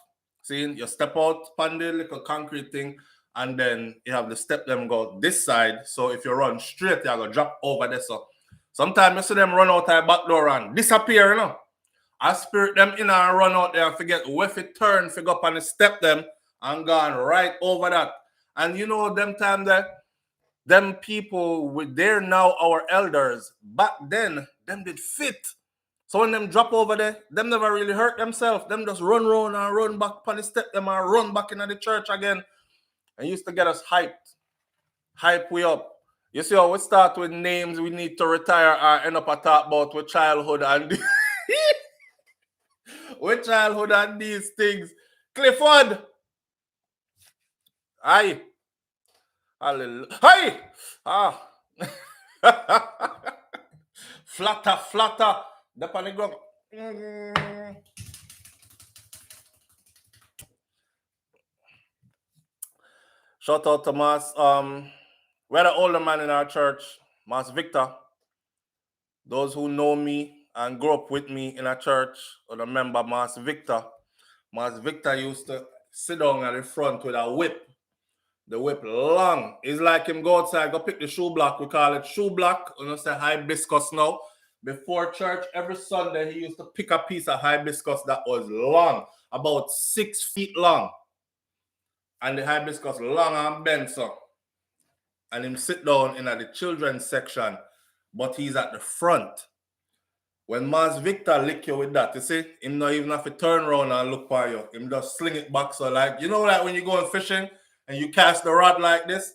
See, you step out on the little concrete thing and then you have the step them go this side. So if you run straight, you're going to drop over there. So sometimes you see them run out the back door and disappear, I spirit them in and run out there and forget where it turn, figure up and step them and gone right over that. And them time that them people, they're now our elders. Back then, them did fit. So when them drop over there, them never really hurt themselves. Them just run round and run back upon the step them and run back into the church again. And used to get us hyped. Hype we up. You see how we start with names we need to retire and end up a talk about with childhood and with childhood and these things. Clifford. Aye. Hallelujah. Hey! Ah. Flatter. The on the ground. Shout out to Mas. We had an older man in our church, Mas Victor. Those who know me and grew up with me in a church will remember Mas Victor. Mas Victor used to sit down at the front with a whip. The whip long. It's like him go outside, go pick the shoe block. We call it shoe block. You know, say hibiscus now. before church, every Sunday, he used to pick a piece of hibiscus that was long, about 6 feet long. And the hibiscus long and bent, so. And him sit down in the children's section, but he's at the front. When Mars Victor lick you with that, you see, him not even have to turn around and look for you. Him just sling it back. So like, you know, like when you go fishing and you cast the rod like this?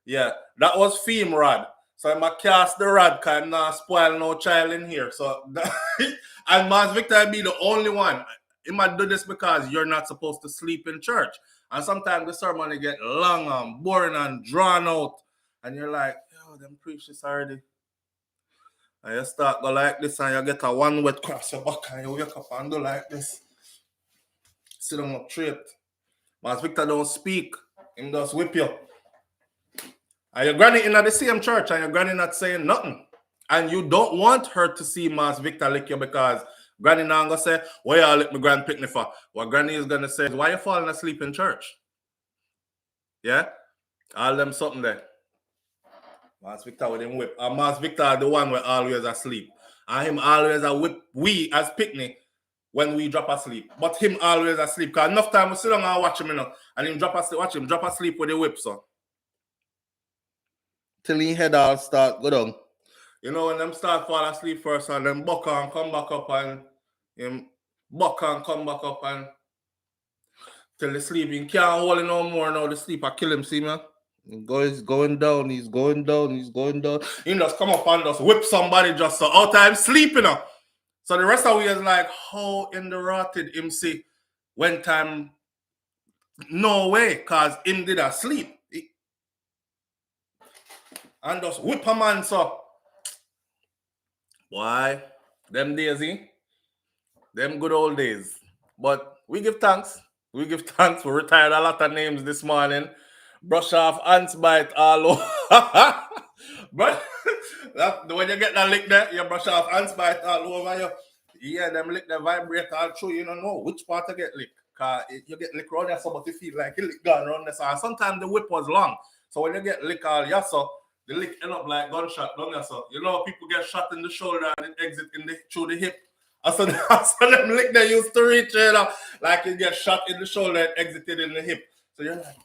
Yeah, that was theme rod. So I'm going to cast the rod because I'm not spoil no child in here. So, and Mars Victor be the only one. He might do this because you're not supposed to sleep in church. And sometimes the sermon get long and boring and drawn out. And you're like, yo, them preach this already. And you start go like this and you get a one wet cross your back and you wake up and do like this. Sit down up straight. Mas Victor don't speak. Him just whip you. And your granny in the same church and your granny not saying nothing. And you don't want her to see Mas Victor lick you because granny now gonna say, why you lick my grand picnic for? What granny is gonna say is, why you falling asleep in church? Yeah? All them something there. Mas Victor with him whip. And Mas Victor the one where always asleep. And him always a whip we as picnic when we drop asleep. But him always asleep. Because enough time we sit down and watch him, you know. And him watch him drop asleep with the whip, so. Till he head all start go down. You know, when them start fall asleep first and then buck and come back up and him buck and come back up and till the sleep. He can't hold it no more now. The sleep I kill him, see man. He's going down. He just come up and just whip somebody just so all time sleeping up. So the rest of we is like, how in the rotted him see when time no way, cause him did a sleep. And just whip a man so. Why? Them days, them good old days. But we give thanks. We retired a lot of names this morning. Brush off ants bite all over. But when you get that lick there, you brush off ants bite all over you. Yeah, them lick the vibrate all through. You don't know which part to get lick. Because you get lick around there, so but you feel like you lick gone around there. So sometimes the whip was long. So when you get lick all so the lick end up like gunshot, don't you? So you know people get shot in the shoulder and it exit through the hip. So them lick they used to reach, you know, like you get shot in the shoulder and exited in the hip. So you're like,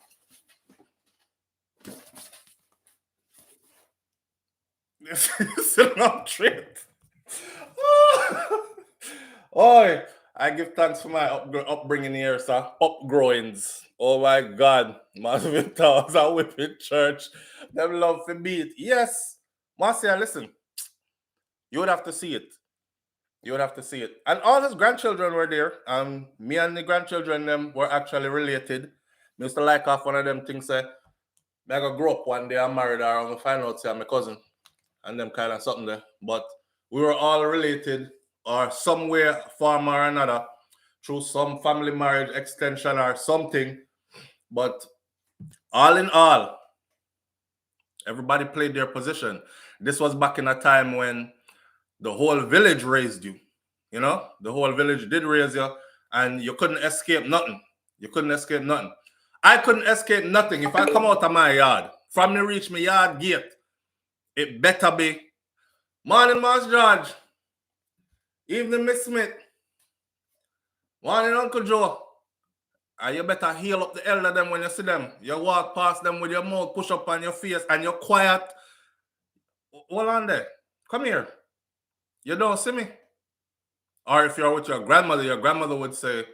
still on trip. Oh, I give thanks for my upbringing here, sir. Upgrowings. Oh my God. Master was a whipping church. Them love for beat. Yes. Marcia, listen. You would have to see it. And all his grandchildren were there. Me and the grandchildren them were actually related. I used to like off one of them things say, I go grow up one day, I'm married or I'm gonna find out say I'm my cousin. And them kind of something there. But we were all related or somewhere, form or another, through some family marriage extension or something. But all in all, everybody played their position. This was back in a time when the whole village raised you. You know, the whole village did raise you, and you couldn't escape nothing. I couldn't escape nothing. If I come out of my yard, from the reach my yard gate, it better be morning, Master George. Evening, Miss Smith. Morning, Uncle Joe. And you better heal up the elder them when you see them. You walk past them with your mouth push up on your face and you're quiet. Hold on there. Come here. You don't see me. Or if you're with your grandmother would say,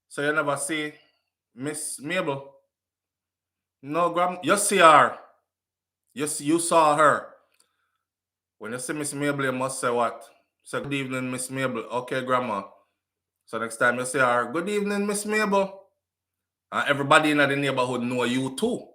so you never see Miss Mabel? No, you see her. You saw her. When you see Miss Mabel, you must say what? Say, good evening, Miss Mabel. Okay, Grandma. So next time you say her, good evening, Miss Mabel. And everybody in the neighborhood know you too,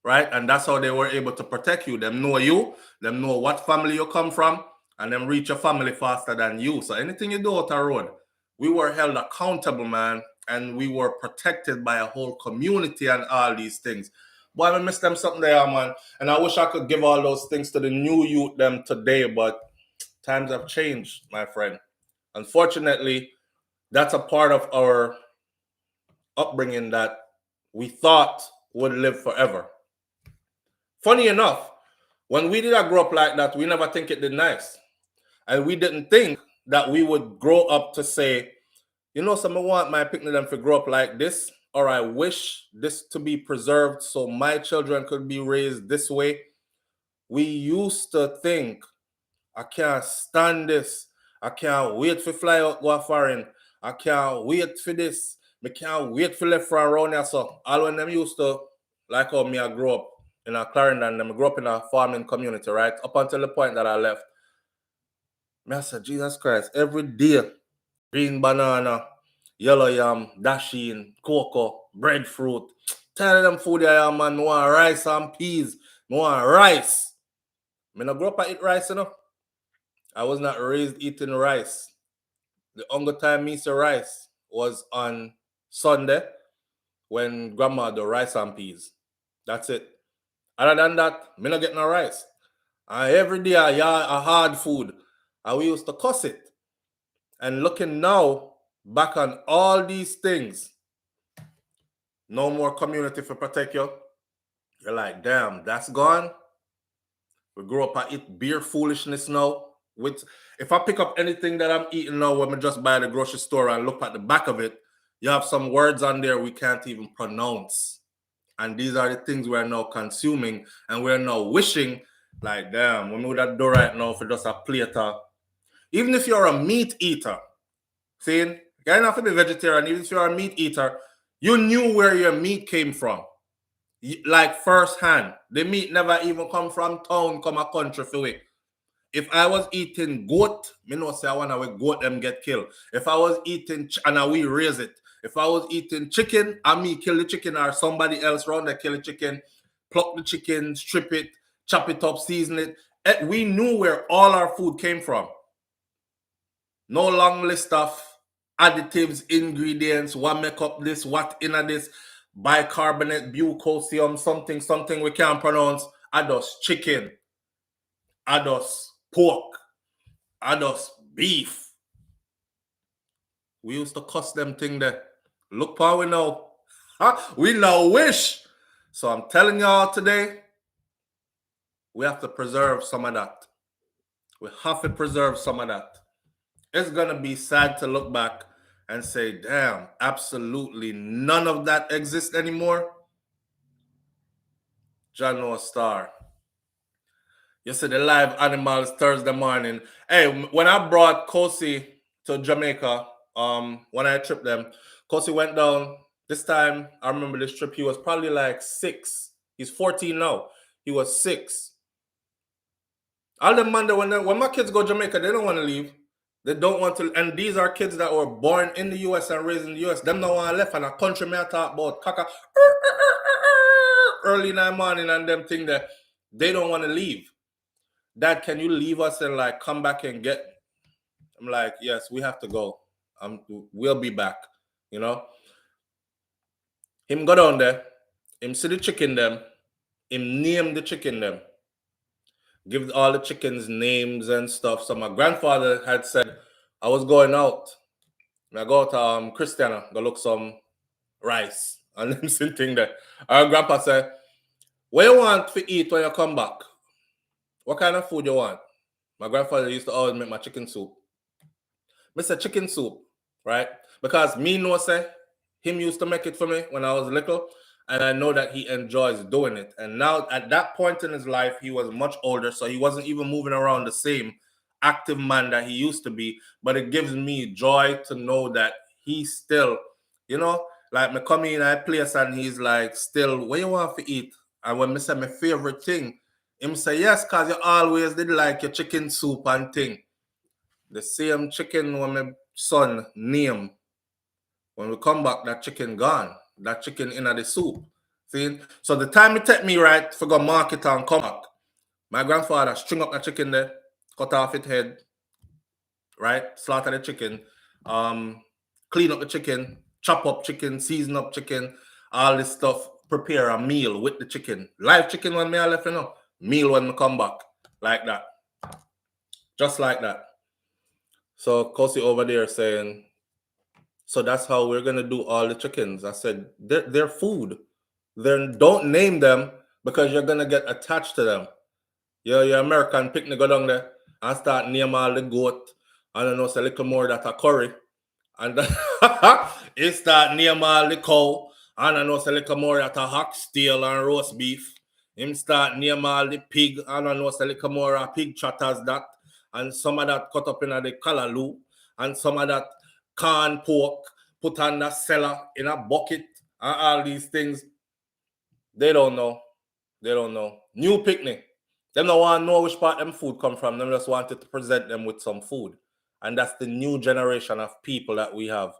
right? And that's how they were able to protect you. Them know you, them know what family you come from, and them reach your family faster than you. So anything you do out the road, we were held accountable, man, and we were protected by a whole community and all these things. Boy, I miss them something there, man. And I wish I could give all those things to the new youth them today, but times have changed, my friend. Unfortunately, that's a part of our upbringing that we thought would live forever. Funny enough, when we did grow up like that, we never think it did nice. And we didn't think that we would grow up to say, you know, some want my picnic them to grow up like this, or I wish this to be preserved so my children could be raised this way. We used to think, I can't stand this. I can't wait for fly out go foreign. I can't wait for this. I can't wait for left from around here. So all when them used to, like how me I grew up in a Clarendon, I grew up in a farming community, right? Up until the point that I left. I said, Jesus Christ, every day, green banana, yellow yam, dasheen, cocoa, breadfruit. Tell them food I am, man. I want rice and peas. I want rice. I not grow up and eat rice, you know. I was not raised eating rice. The only time me see rice was on Sunday when grandma do rice and peas. That's it. Other than that, me not get no rice. And every day a hard food. And we used to cuss it. And looking now back on all these things, no more community for protect you. You're like, damn, that's gone. We grew up and eat beer foolishness now. If I pick up anything that I'm eating now when I just buy at the grocery store and look at the back of it, you have some words on there we can't even pronounce. And these are the things we're now consuming, and we're now wishing, like, damn, we know that do right now for just a plate of. Even if you're a meat eater, saying, you don't have to be vegetarian, even if you're a meat eater, you knew where your meat came from. Like firsthand. The meat never even come from town, come a country for it. If I was eating goat, me know say I want to goat them get killed. If I was eating, and we raise it. If I was eating chicken, I me kill the chicken or somebody else around there kill the chicken, pluck the chicken, strip it, chop it up, season it. We knew where all our food came from. No long list of additives, ingredients, what make up this, what in this, bicarbonate, bucosium, something we can't pronounce. I just chicken. I just pork. I just beef. We used to cuss them thing there. Look how we know. We now wish. So I'm telling y'all today, we have to preserve some of that. We have to preserve some of that. It's going to be sad to look back and say, damn, absolutely none of that exists anymore. John Noah Star. You see the live animals Thursday morning. Hey, when I brought Kosi to Jamaica, when I tripped them, Kosi went down. This time, I remember this trip, he was probably like 6. He's 14 now. He was 6. All the Monday, when my kids go to Jamaica, they don't want to leave. They don't want to, and these are kids that were born in the U.S. and raised in the U.S. Them don't want to left, and a country may talk about caca early in the morning and them thing that they don't want to leave. Dad, can you leave us and like come back and get? I'm like, yes, we have to go. We'll be back. You know. Him go down there. Him see the chicken them. Him name the chicken them. Give all the chickens names and stuff. So my grandfather had said, I was going out. And I go to Christiana, go look some rice. And then sitting there. Our grandpa said, what you want to eat when you come back? What kind of food you want? My grandfather used to always make my chicken soup. Mr. Chicken soup, right? Because me know say, him used to make it for me when I was little. And I know that he enjoys doing it. And now at that point in his life, he was much older. So he wasn't even moving around the same active man that he used to be. But it gives me joy to know that he's still, you know, like me come in a place and he's like, still, what you want to eat? And when me say my favorite thing, him say, yes, because you always did like your chicken soup and thing. The same chicken when my son name, when we come back, that chicken gone. That chicken in the soup. See? So the time it take me right for go market and come back, my grandfather string up the chicken there, cut off its head, right? Slaughter the chicken, clean up the chicken, chop up chicken, season up chicken, all this stuff, prepare a meal with the chicken. Live chicken when me I left, you know, meal when me come back. Like that. Just like that. So Kosi over there saying, so that's how we're going to do all the chickens. I said, they're food. Then don't name them because you're going to get attached to them. Your American picnic go down there and start name all the goat. And I know it's a little more that a curry. And he start name all the cow. And I know it's a little more that a oxtail and roast beef. Him start name all the pig. And I know it's a little more of pig chatters that. And some of that cut up in the callaloo. And some of that corn pork put on the cellar in a bucket. And all these things. They don't know. They don't know. New picnic. Them don't want to know which part them food come from. Them just wanted to present them with some food. And that's the new generation of people that we have.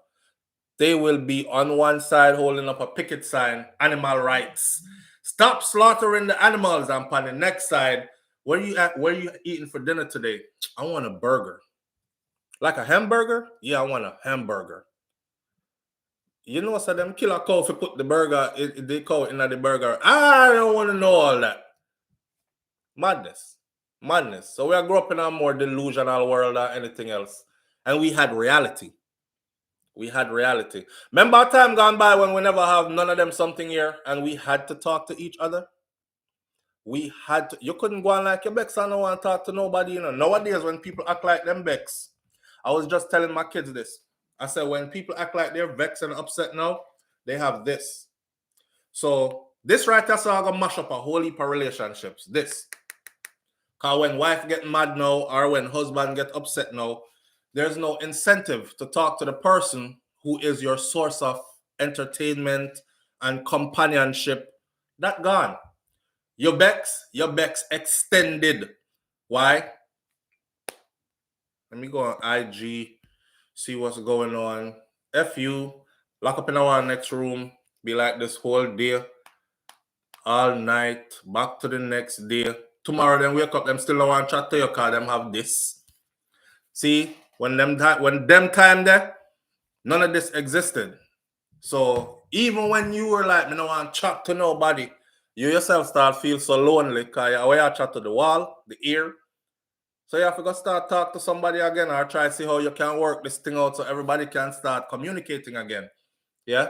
They will be on one side holding up a picket sign, animal rights. Stop slaughtering the animals. And on the next side, where you at? Where you eating for dinner today? I want a burger. Like a hamburger? Yeah, I want a hamburger. You know, so them kill a cow if you put the burger, they cow in the burger. I don't want to know all that. Madness. Madness. So we are growing up in a more delusional world than anything else. And we had reality. We had reality. Remember a time gone by when we never have none of them something here and we had to talk to each other? We had to. You couldn't go on like your Bex and no one talk to nobody. You know. Nowadays when people act like them Bex, I was just telling my kids this. I said when people act like they're vexed and upset now, they have this. So this right here, so I'm going to mash up a whole heap of relationships. This. Because when wife get mad now or when husband get upset now, there's no incentive to talk to the person who is your source of entertainment and companionship. That gone. Your Bex extended. Why? Let me go on IG, see what's going on. F you, lock up in our next room, be like this whole day, all night, back to the next day. Tomorrow, then wake up, them still don't want to chat to you because them have this. See, when them time there, none of this existed. So even when you were like, me don't want to chat to nobody, you yourself start feel so lonely because you chat to the wall, the ear. So you have to go start talk to somebody again or try to see how you can work this thing out so everybody can start communicating again. Yeah?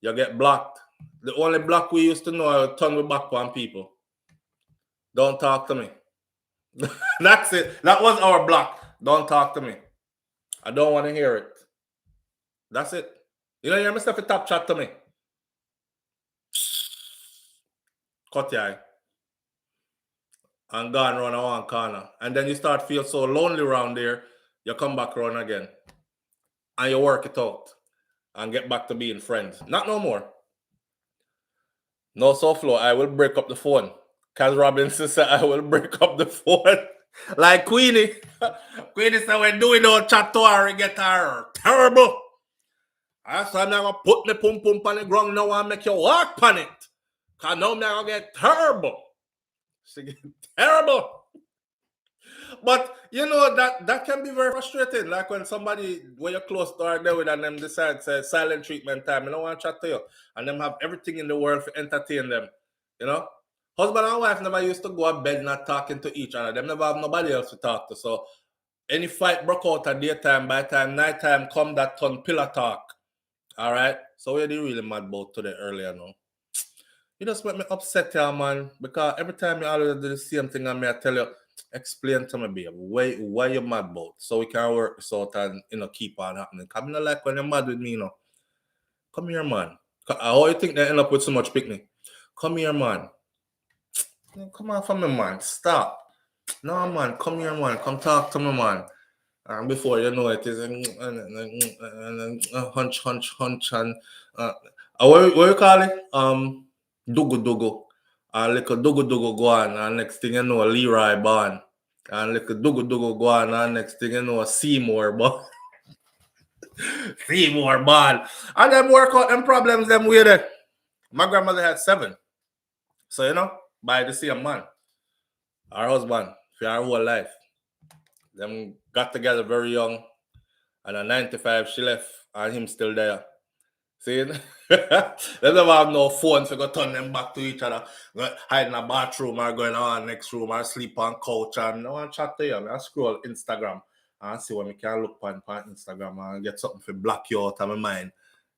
You get blocked. The only block we used to know is turn we back on people. Don't talk to me. That's it. That was our block. Don't talk to me. I don't want to hear it. That's it. You know, you hear me stuff top chat to me. Cut your eye. And gone around one corner. And then you start feel so lonely around there, you come back around again. And you work it out. And get back to being friends. Not no more. No SouFLo, I will break up the phone. Kaz Robinson said, I will break up the phone. Like Queenie. Queenie said, when doing no chat to her, get her terrible. I said, I'm going to put the pum pum on the ground now and make you walk on it. Because now I'm going to get terrible. She get terrible. But you know that can be very frustrating. Like when somebody when you're close to her there with and them decide say silent treatment time, I don't want to chat to you. And them have everything in the world to entertain them. You know? Husband and wife never used to go to bed not talking to each other. Them never have nobody else to talk to. So any fight broke out at daytime, by the time nighttime come that turn pillar talk. Alright? So we're really mad about today earlier now. You just make me upset here, man. Because every time you always do the same thing and me I tell you, explain to me, babe, why you mad about? So we can work this out and keep on happening. Because I don't like when you're mad with me, Come here, man. How you think they end up with so much picnic? Come here, man. Come on from me, man. Stop. No, man. Come here, man. Come talk to me, man. And before you know it is hunch, and what you call it? Dugu. And like a dugu go on, and next thing you know, Leroy born. And like a dugu go on, and next thing you know, Seymour born. Seymour born. And them work out them problems them with it. My grandmother had 7. So, by the same man. Her husband, for her whole life. Them got together very young. And at 95, she left, and him still there. See? They never have no phone to go turn them back to each other. Hide in a bathroom or going on next room or sleep on couch and no one chat to you. I scroll Instagram and see what I can look on Instagram and get something to block you out of my mind.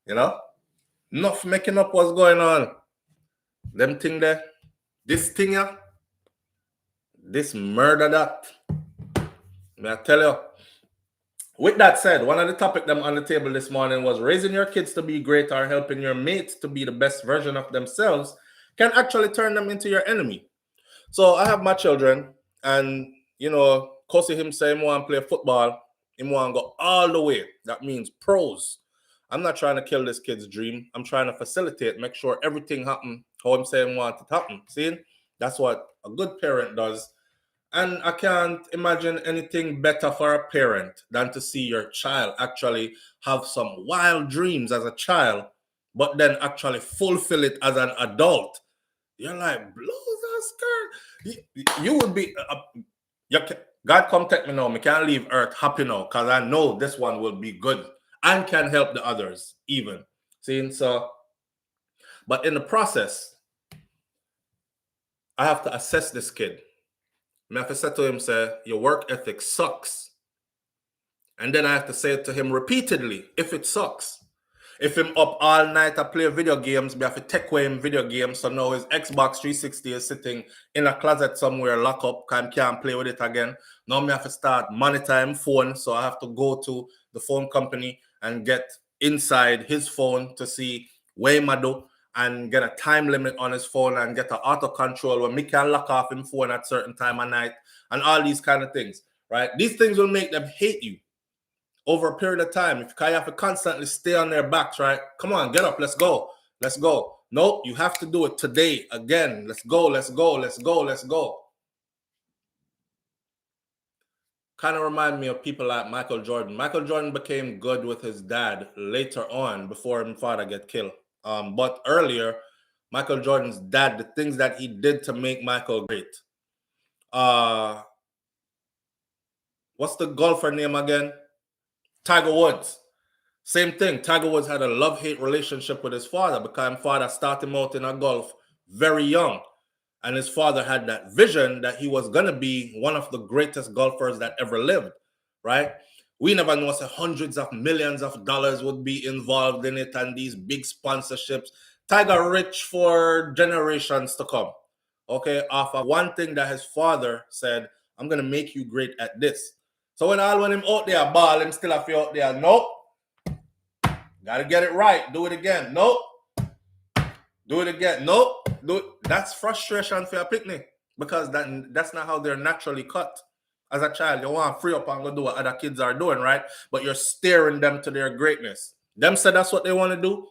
Enough making up what's going on. Them thing there. This thing here. This murder that. May I tell you? With that said, one of the topics them on the table this morning was raising your kids to be great or helping your mates to be the best version of themselves can actually turn them into your enemy. So I have my children, and Kosi him say he want to play football, he want to go all the way. That means pros. I'm not trying to kill this kid's dream. I'm trying to facilitate, make sure everything happen how I'm saying want it to happen. See, that's what a good parent does. And I can't imagine anything better for a parent than to see your child actually have some wild dreams as a child, but then actually fulfill it as an adult. You're like, blows and skirt. You would be, God come take me now. I can't leave earth happy now because I know this one will be good and can help the others even. See, so, but in the process, I have to assess this kid. I have to say to him, say, your work ethic sucks. And then I have to say it to him repeatedly, if it sucks. If him up all night I play video games, we have to take away him video games. So now his Xbox 360 is sitting in a closet somewhere, lock up, can't play with it again. Now me have to start monitoring phone. So I have to go to the phone company and get inside his phone to see where I do and get a time limit on his phone and get an auto control where me can lock off him phone at certain time of night and all these kind of things, right? These things will make them hate you over a period of time. If you have to constantly stay on their backs, right? Come on, get up, let's go. Let's go. Nope, you have to do it today again. Let's go, let's go, let's go, let's go. Kind of remind me of people like Michael Jordan. Michael Jordan became good with his dad later on before his father get killed. But earlier, Michael Jordan's dad, the things that he did to make Michael great. What's the golfer name again? Tiger Woods. Same thing. Tiger Woods had a love-hate relationship with his father because his father started him out in a golf very young. And his father had that vision that he was going to be one of the greatest golfers that ever lived, right? We never know if hundreds of millions of dollars would be involved in it and these big sponsorships. Tiger rich for generations to come, okay? Off of one thing that his father said, I'm going to make you great at this. So when him out there, ball, him still have you out there. Nope. Got to get it right. Do it again. Nope. Do it again. Nope. Do it. That's frustration for your picnic because that's not how they're naturally cut. As a child, you want to free up and go do what other kids are doing, right? But you're steering them to their greatness. Them said that's what they want to do.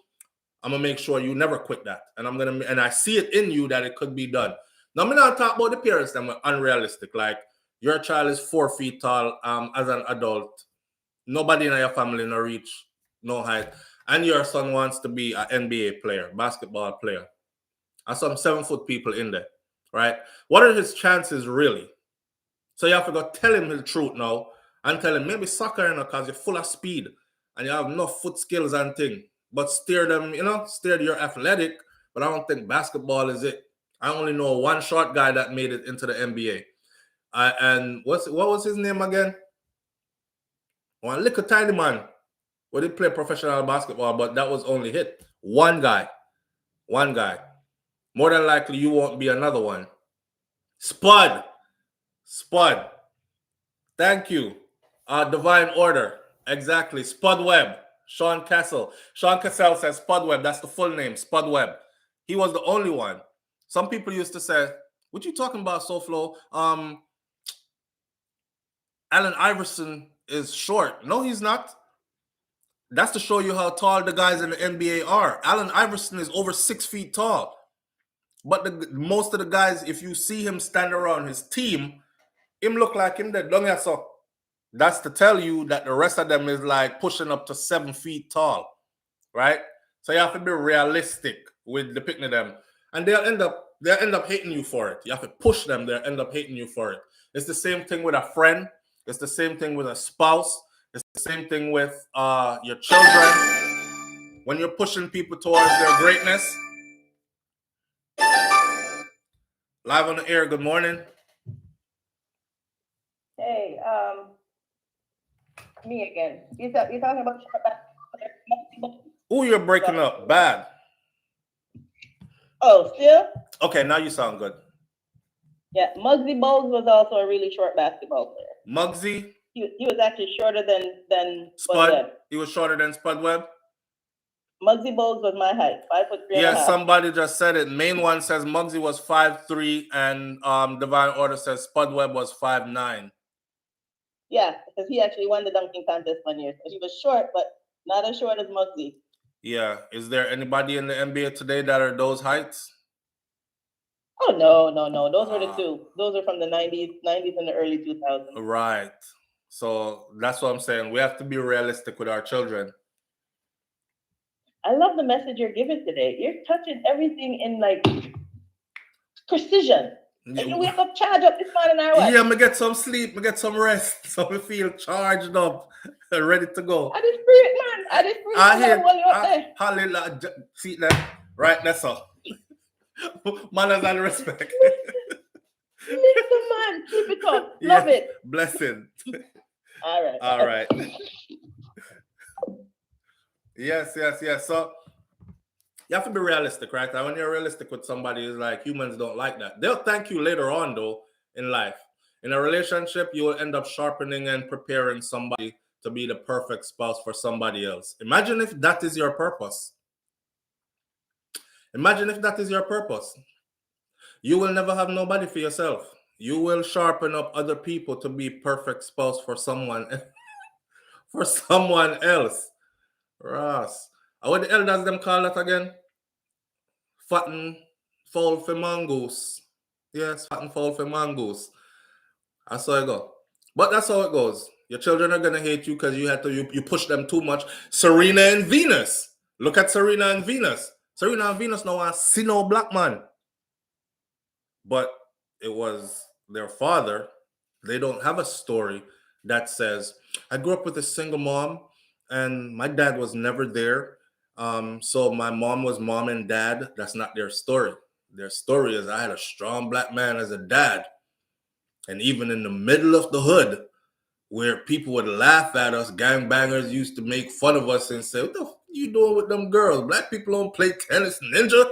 I'm going to make sure you never quit that. And I see it in you that it could be done. Now, I'm not talking about the parents that were unrealistic. Like, your child is 4 feet tall as an adult. Nobody in your family no reach, no height. And your son wants to be an NBA player, basketball player. And some 7-foot people in there, right? What are his chances really? So you have to go tell him the truth now and tell him maybe soccer, because you're full of speed and you have enough foot skills and thing. But steer them, you're athletic, but I don't think basketball is it. I only know one short guy that made it into the NBA. And what was his name again? One little tiny man. Well, he played professional basketball, but that was only hit. One guy. More than likely, you won't be another one. Spud. Thank you. Divine Order. Exactly. Spud Webb. Sean Cassell says Spud Webb. That's the full name. Spud Webb. He was the only one. Some people used to say, what you talking about, SouFlo? Allen Iverson is short. No, he's not. That's to show you how tall the guys in the NBA are. Allen Iverson is over 6 feet tall. But most of the guys, if you see him stand around his team, him look like him dead. So that's to tell you that the rest of them is like pushing up to 7 feet tall, right? So you have to be realistic with the picking of them. And they'll end up hating you for it. You have to push them, they'll end up hating you for it. It's the same thing with a friend. It's the same thing with a spouse. It's the same thing with your children. When you're pushing people towards their greatness. Live on the air, good morning. Hey, me again. You're talking about Oh, you're breaking up bad. Oh, still? Okay, now you sound good. Yeah, Muggsy Bogues was also a really short basketball player. Muggsy? He was actually shorter than Spud? Webb. He was shorter than Spud Webb? Muggsy Bogues was my height, 5'3" and a half. Somebody just said it. Main one says Muggsy was 5'3", and Divine Order says Spud Webb was 5'9". Yeah, because he actually won the dunking contest one year. So he was short, but not as short as Muggsy. Yeah. Is there anybody in the NBA today that are those heights? Oh, no. Those were the two. Those are from the 90s and the early 2000s. Right. So that's what I'm saying. We have to be realistic with our children. I love the message you're giving today. You're touching everything in like precision. And you wake up, charge up this morning or what? Yeah, me get some sleep, me get some rest, so me feel charged up, ready to go. I just spirit, man. I just spirit. I hear, while you're up there. hallelujah. See that? Right, that's all. Manners and respect. Listen, man, keep it up. Love it. Blessing. All right. Yes. So you have to be realistic, right? And when you're realistic with somebody, it's like humans don't like that. They'll thank you later on, though, in life. In a relationship, you will end up sharpening and preparing somebody to be the perfect spouse for somebody else. Imagine if that is your purpose. You will never have nobody for yourself. You will sharpen up other people to be perfect spouse for someone else. Ross. What the hell does them call that again? Fatten fowl for mongoose. Yes, fatten fowl for mongoose. That's how it go. But that's how it goes. Your children are gonna hate you because you push them too much. Serena and Venus. Look at Serena and Venus. Serena and Venus now want to see no black man. But it was their father. They don't have a story that says, I grew up with a single mom and my dad was never there. So my mom was mom and dad. That's not their story. Their story is I had a strong black man as a dad. And even in the middle of the hood, where people would laugh at us, gangbangers used to make fun of us and say, what the f you doing with them girls? Black people don't play tennis, ninja.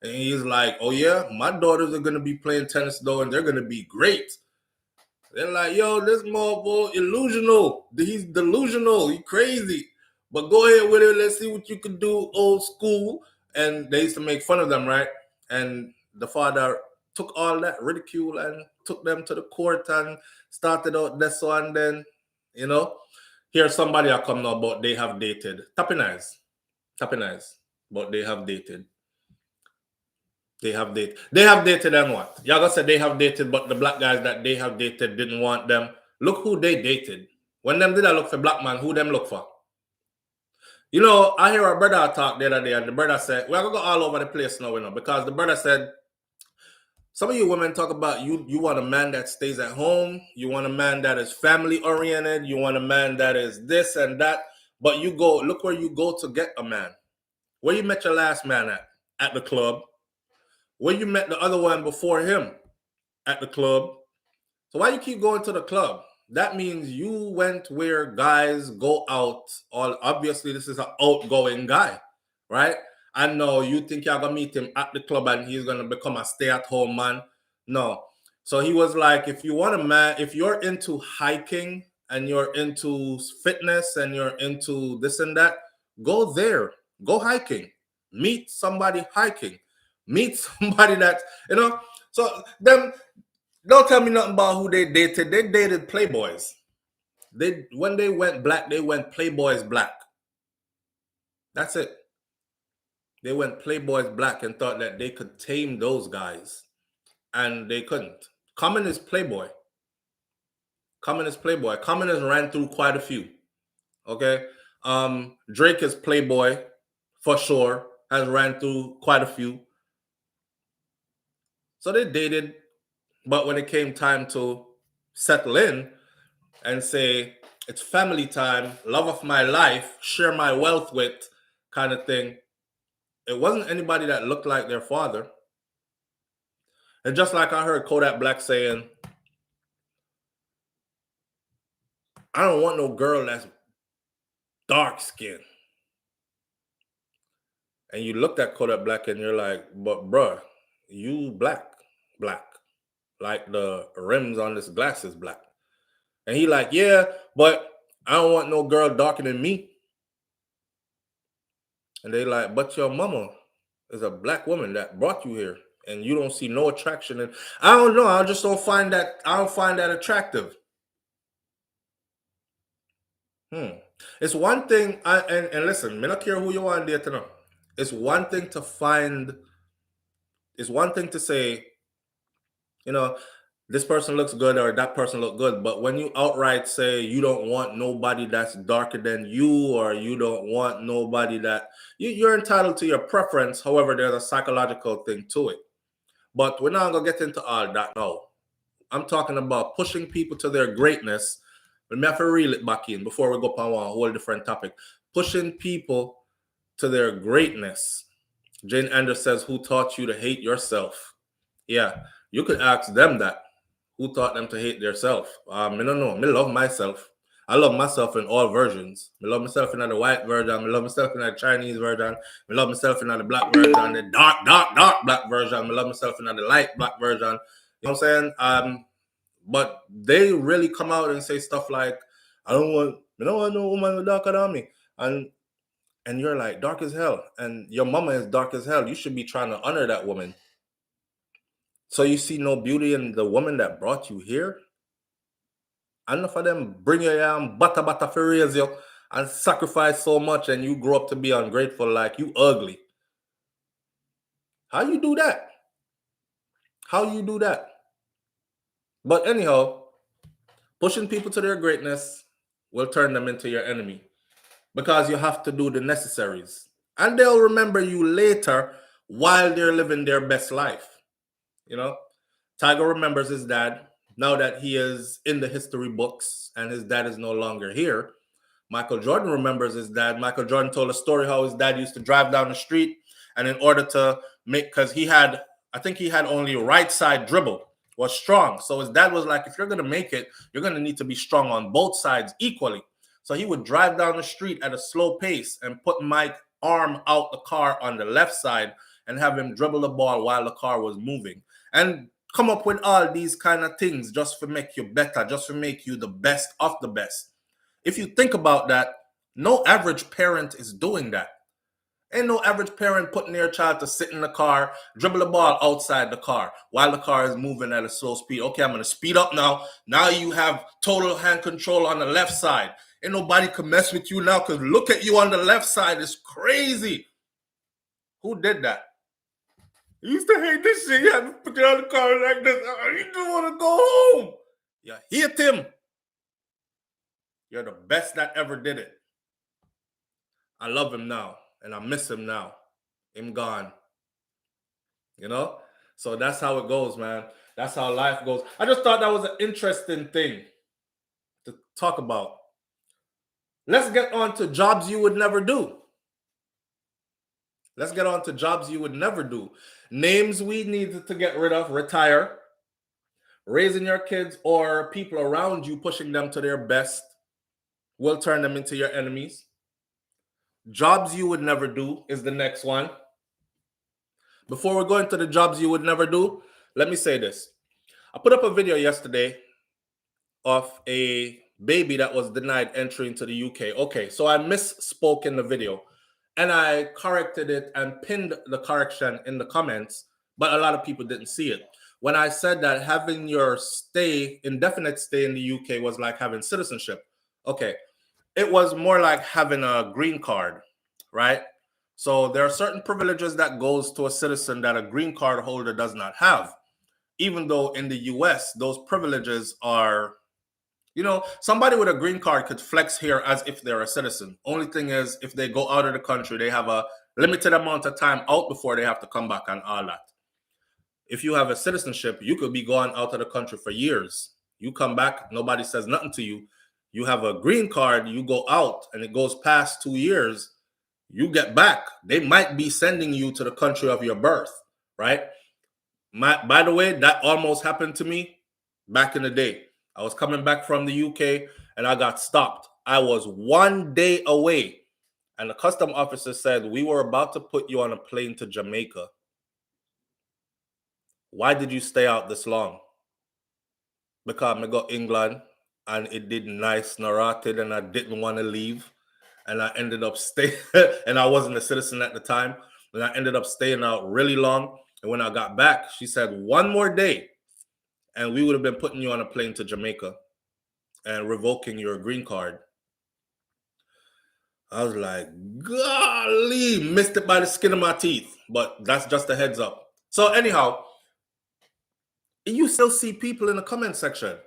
And he's like, oh yeah, my daughters are going to be playing tennis though, and they're going to be great. They're like, yo, this motherfucker illusional. He's delusional. He crazy. But go ahead with it. Let's see what you can do, old school. And they used to make fun of them, right? And the father took all that ridicule and took them to the court and started out this one. Then, here's somebody I come now about they have dated. Tapping eyes. But they have dated. They have dated and what? Y'all gonna say they have dated, but the black guys that they have dated didn't want them. Look who they dated. When them did I look for black man, who them look for? I hear a brother talk the other day, and the brother said, we're gonna go all over the place now, because the brother said, some of you women talk about you want a man that stays at home, you want a man that is family oriented, you want a man that is this and that, but look where you go to get a man. Where you met your last man at the club. Where you met the other one before him at the club. So why you keep going to the club? That means you went where guys go out. Obviously, this is an outgoing guy, right? I know you think you're going to meet him at the club and he's going to become a stay-at-home man. No. So he was like, if you want a man, if you're into hiking and you're into fitness and you're into this and that, go there. Go hiking. Meet somebody hiking. Meet somebody that, so them, don't tell me nothing about who they dated. They dated playboys. When they went black, they went playboys black. That's it. They went playboys black and thought that they could tame those guys. And they couldn't. Common is playboy. Common has ran through quite a few. Okay? Drake is playboy, for sure. Has ran through quite a few. So they dated, but when it came time to settle in and say, it's family time, love of my life, share my wealth with kind of thing, it wasn't anybody that looked like their father. And just like I heard Kodak Black saying, I don't want no girl that's dark skinned. And you looked at Kodak Black and you're like, but bruh, you black. Like the rims on this glass is black. And he like, yeah, but I don't want no girl darker than me. And they like, but your mama is a black woman that brought you here, and you don't see no attraction. And I don't know. I just don't find that. I don't find that attractive. It's one thing. And listen, me not care who you want there to know. It's one thing to find. It's one thing to say, you know, this person looks good or that person look good. But when you outright say you don't want nobody that's darker than you, or you don't want nobody that you're entitled to your preference. However, there's a psychological thing to it. But we're not gonna get into all that now. I'm talking about pushing people to their greatness. Let me have to reel it back in before we go on a whole different topic. Pushing people to their greatness. Jane Anders says, who taught you to hate yourself? Yeah, you could ask them that. Who taught them to hate themselves? I don't know. I love myself. I love myself in all versions. I love myself in the white version. I love myself in the Chinese version. I love myself in the black version, the dark black version. I love myself in the light black version. You know what I'm saying? But they really come out and say stuff like, I don't want no woman darker than me. And you're like, dark as hell. And your mama is dark as hell. You should be trying to honor that woman. So you see no beauty in the woman that brought you here? Enough of them bring you butter for raise you and sacrifice so much, and you grow up to be ungrateful like you ugly. How you do that? How you do that? But anyhow, pushing people to their greatness will turn them into your enemy, because you have to do the necessaries. And they'll remember you later while they're living their best life. You know, Tiger remembers his dad now that he is in the history books and his dad is no longer here. Michael Jordan remembers his dad. Michael Jordan told a story how his dad used to drive down the street, and in order to make, because I think he had only right side dribble, was strong. So his dad was like, if you're going to make it, you're going to need to be strong on both sides equally. So he would drive down the street at a slow pace and put Mike's arm out the car on the left side and have him dribble the ball while the car was moving. And come up with all these kind of things just to make you better, just to make you the best of the best. If you think about that, no average parent is doing that. Ain't no average parent putting their child to sit in the car, dribble the ball outside the car while the car is moving at a slow speed. Okay, I'm going to speed up now. Now you have total hand control on the left side. Ain't nobody can mess with you now, because look at you on the left side. It's crazy. Who did that? You used to hate this shit. You had to put it on the car like this. You don't want to go home. You hate him. You're the best that ever did it. I love him now, and I miss him now. Him gone. You know? So that's how it goes, man. That's how life goes. I just thought that was an interesting thing to talk about. Let's get on to jobs you would never do. Let's get on to jobs you would never do. Names we need to get rid of, retire. Raising your kids or people around you, pushing them to their best, will turn them into your enemies. Jobs you would never do is the next one. Before we go into the jobs you would never do, let me say this. I put up a video yesterday of a baby that was denied entry into the UK. Okay, so I misspoke in the video, and I corrected it and pinned the correction in the comments, but a lot of people didn't see it. When I said that having your indefinite stay in the UK was like having citizenship. Okay, it was more like having a green card, right? So there are certain privileges that goes to a citizen that a green card holder does not have. Even though in the US, those privileges are, somebody with a green card could flex here as if they're a citizen. Only thing is, if they go out of the country, they have a limited amount of time out before they have to come back and all that. If you have a citizenship, you could be going out of the country for years. You come back, nobody says nothing to you. You have a green card, you go out, and it goes past 2 years, you get back. They might be sending you to the country of your birth, right? By the way, that almost happened to me back in the day. I was coming back from the UK and I got stopped. I was 1 day away, and the custom officer said, we were about to put you on a plane to Jamaica. Why did you stay out this long? Because I got England, and it did nice narrated, and I didn't want to leave. And I ended up staying, and I wasn't a citizen at the time. And I ended up staying out really long. And when I got back, she said, 1 more day, and we would have been putting you on a plane to Jamaica and revoking your green card. I was like, golly, missed it by the skin of my teeth. But that's just a heads up. So anyhow, you still see people in the comment section.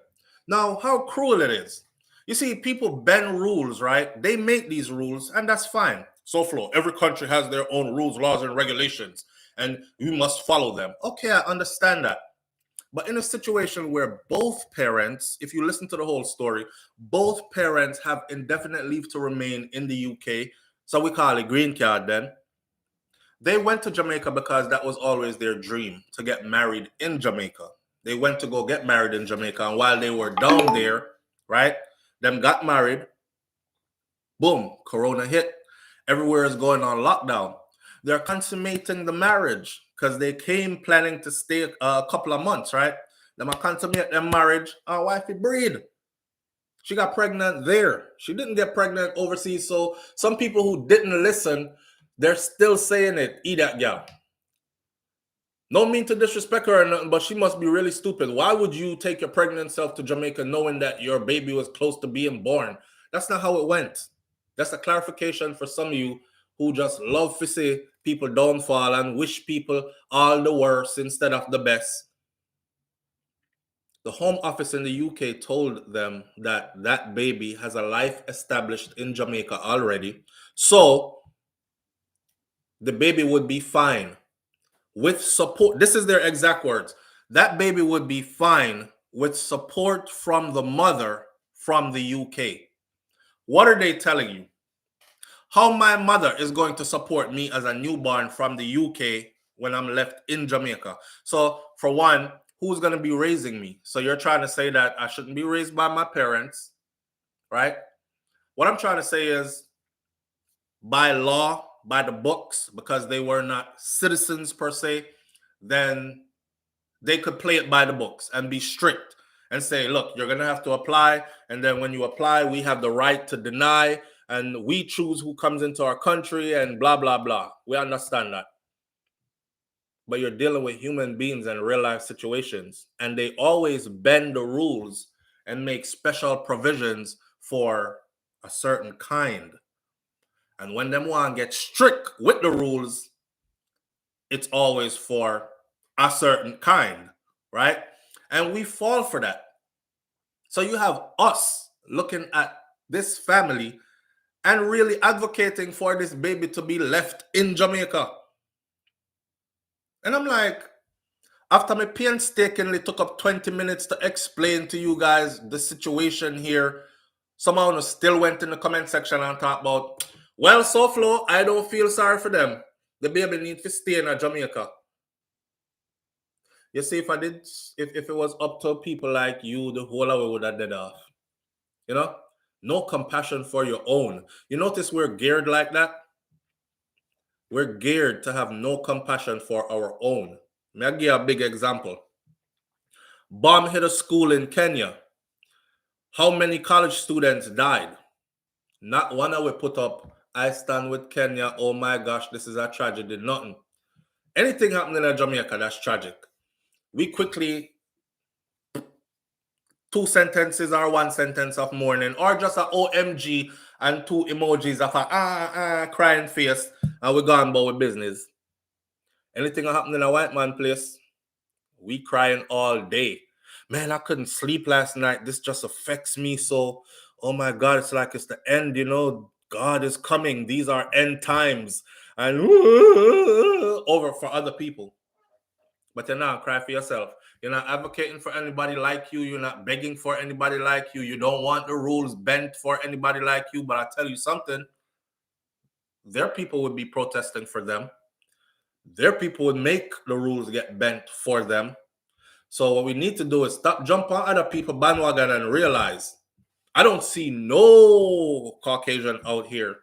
Now, how cruel it is. You see, people bend rules, right? They make these rules, and that's fine. SouFLo, every country has their own rules, laws, and regulations, and you must follow them. Okay, I understand that. But in a situation where both parents, if you listen to the whole story, both parents have indefinite leave to remain in the UK, so we call it green card then. They went to Jamaica because that was always their dream, to get married in Jamaica. They went to go get married in Jamaica, and while they were down there, right, them got married, boom, Corona hit. Everywhere is going on lockdown. They're consummating the marriage because they came planning to stay a couple of months, right? Them a consummate their marriage. Our wifey breed. She got pregnant there. She didn't get pregnant overseas. So some people who didn't listen, they're still saying it. Eat that gal. No mean to disrespect her or nothing, but she must be really stupid. Why would you take your pregnant self to Jamaica knowing that your baby was close to being born? That's not how it went. That's a clarification for some of you who just love to see people downfall and wish people all the worst instead of the best. The Home Office in the UK told them that that baby has a life established in Jamaica already. So the baby would be fine with support. This is their exact words. That baby would be fine with support from the mother from the UK. What are they telling you? How my mother is going to support me as a newborn from the UK when I'm left in Jamaica. So for one, who's going to be raising me? So you're trying to say that I shouldn't be raised by my parents, right? What I'm trying to say is, by law, by the books, because they were not citizens per se, then they could play it by the books and be strict and say, look, you're going to have to apply. And then when you apply, we have the right to deny, and we choose who comes into our country and blah, blah, blah. We understand that. But you're dealing with human beings and real life situations, and they always bend the rules and make special provisions for a certain kind. And when them want to get strict with the rules, it's always for a certain kind, right? And we fall for that. So you have us looking at this family and really advocating for this baby to be left in Jamaica. And I'm like, after me painstakingly took up 20 minutes to explain to you guys the situation here, someone still went in the comment section and talked about, well, SouFLo, I don't feel sorry for them. The baby needs to stay in Jamaica. You see, if it was up to people like you, the whole of it would have dead off. You know? No compassion for your own. You notice we're geared like that? We're geared to have no compassion for our own. Let me give you a big example. Bomb hit a school in Kenya. How many college students died? Not one that we put up, I stand with Kenya, oh my gosh, this is a tragedy, nothing. Anything happening in Jamaica, that's tragic. We quickly, 2 sentences or 1 sentence of mourning, or just a OMG and 2 emojis of a crying face, and we're gone about with business. Anything happening in a white man place, we crying all day. Man, I couldn't sleep last night. This just affects me so. Oh my God, it's like it's the end, you know. God is coming. These are end times. And over for other people. But you're not cry for yourself. You're not advocating for anybody like you. You're not begging for anybody like you. You don't want the rules bent for anybody like you. But I tell you something, their people would be protesting for them. Their people would make the rules get bent for them. So what we need to do is stop jumping on other people bandwagon and realize I don't see no Caucasian out here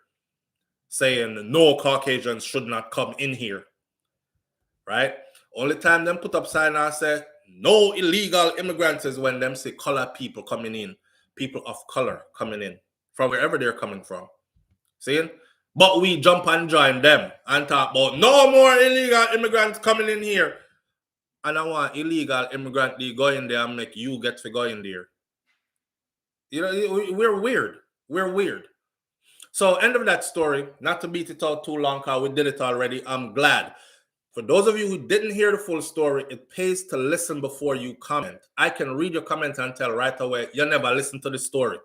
saying no Caucasians should not come in here. Right? Only time them put up sign and say no illegal immigrants is when them say color people coming in. people of color coming in from wherever they're coming from. See? But we jump and join them and talk about no more illegal immigrants coming in here. And I want illegal immigrant to go in there and make you get to go in there. You know, we're weird. We're weird. So end of that story. Not to beat it out too long, because we did it already. I'm glad. For those of you who didn't hear the full story, it pays to listen before you comment. I can read your comment and tell right away, you never listened to the story.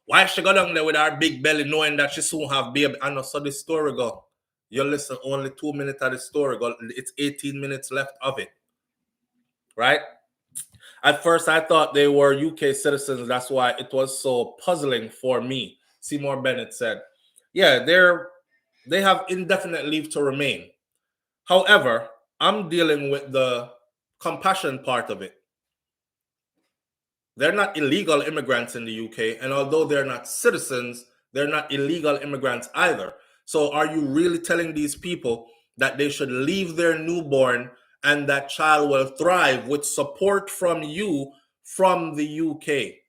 Why she go down there with her big belly knowing that she soon have baby? I know, so the story go. You listen only 2 minutes of the story. Go. It's 18 minutes left of it. Right? At first, I thought they were UK citizens. That's why it was so puzzling for me. Seymour Bennett said, yeah, they have indefinite leave to remain. However, I'm dealing with the compassion part of it. They're not illegal immigrants in the UK. And although they're not citizens, they're not illegal immigrants either. So are you really telling these people that they should leave their newborn and that child will thrive with support from you from the UK,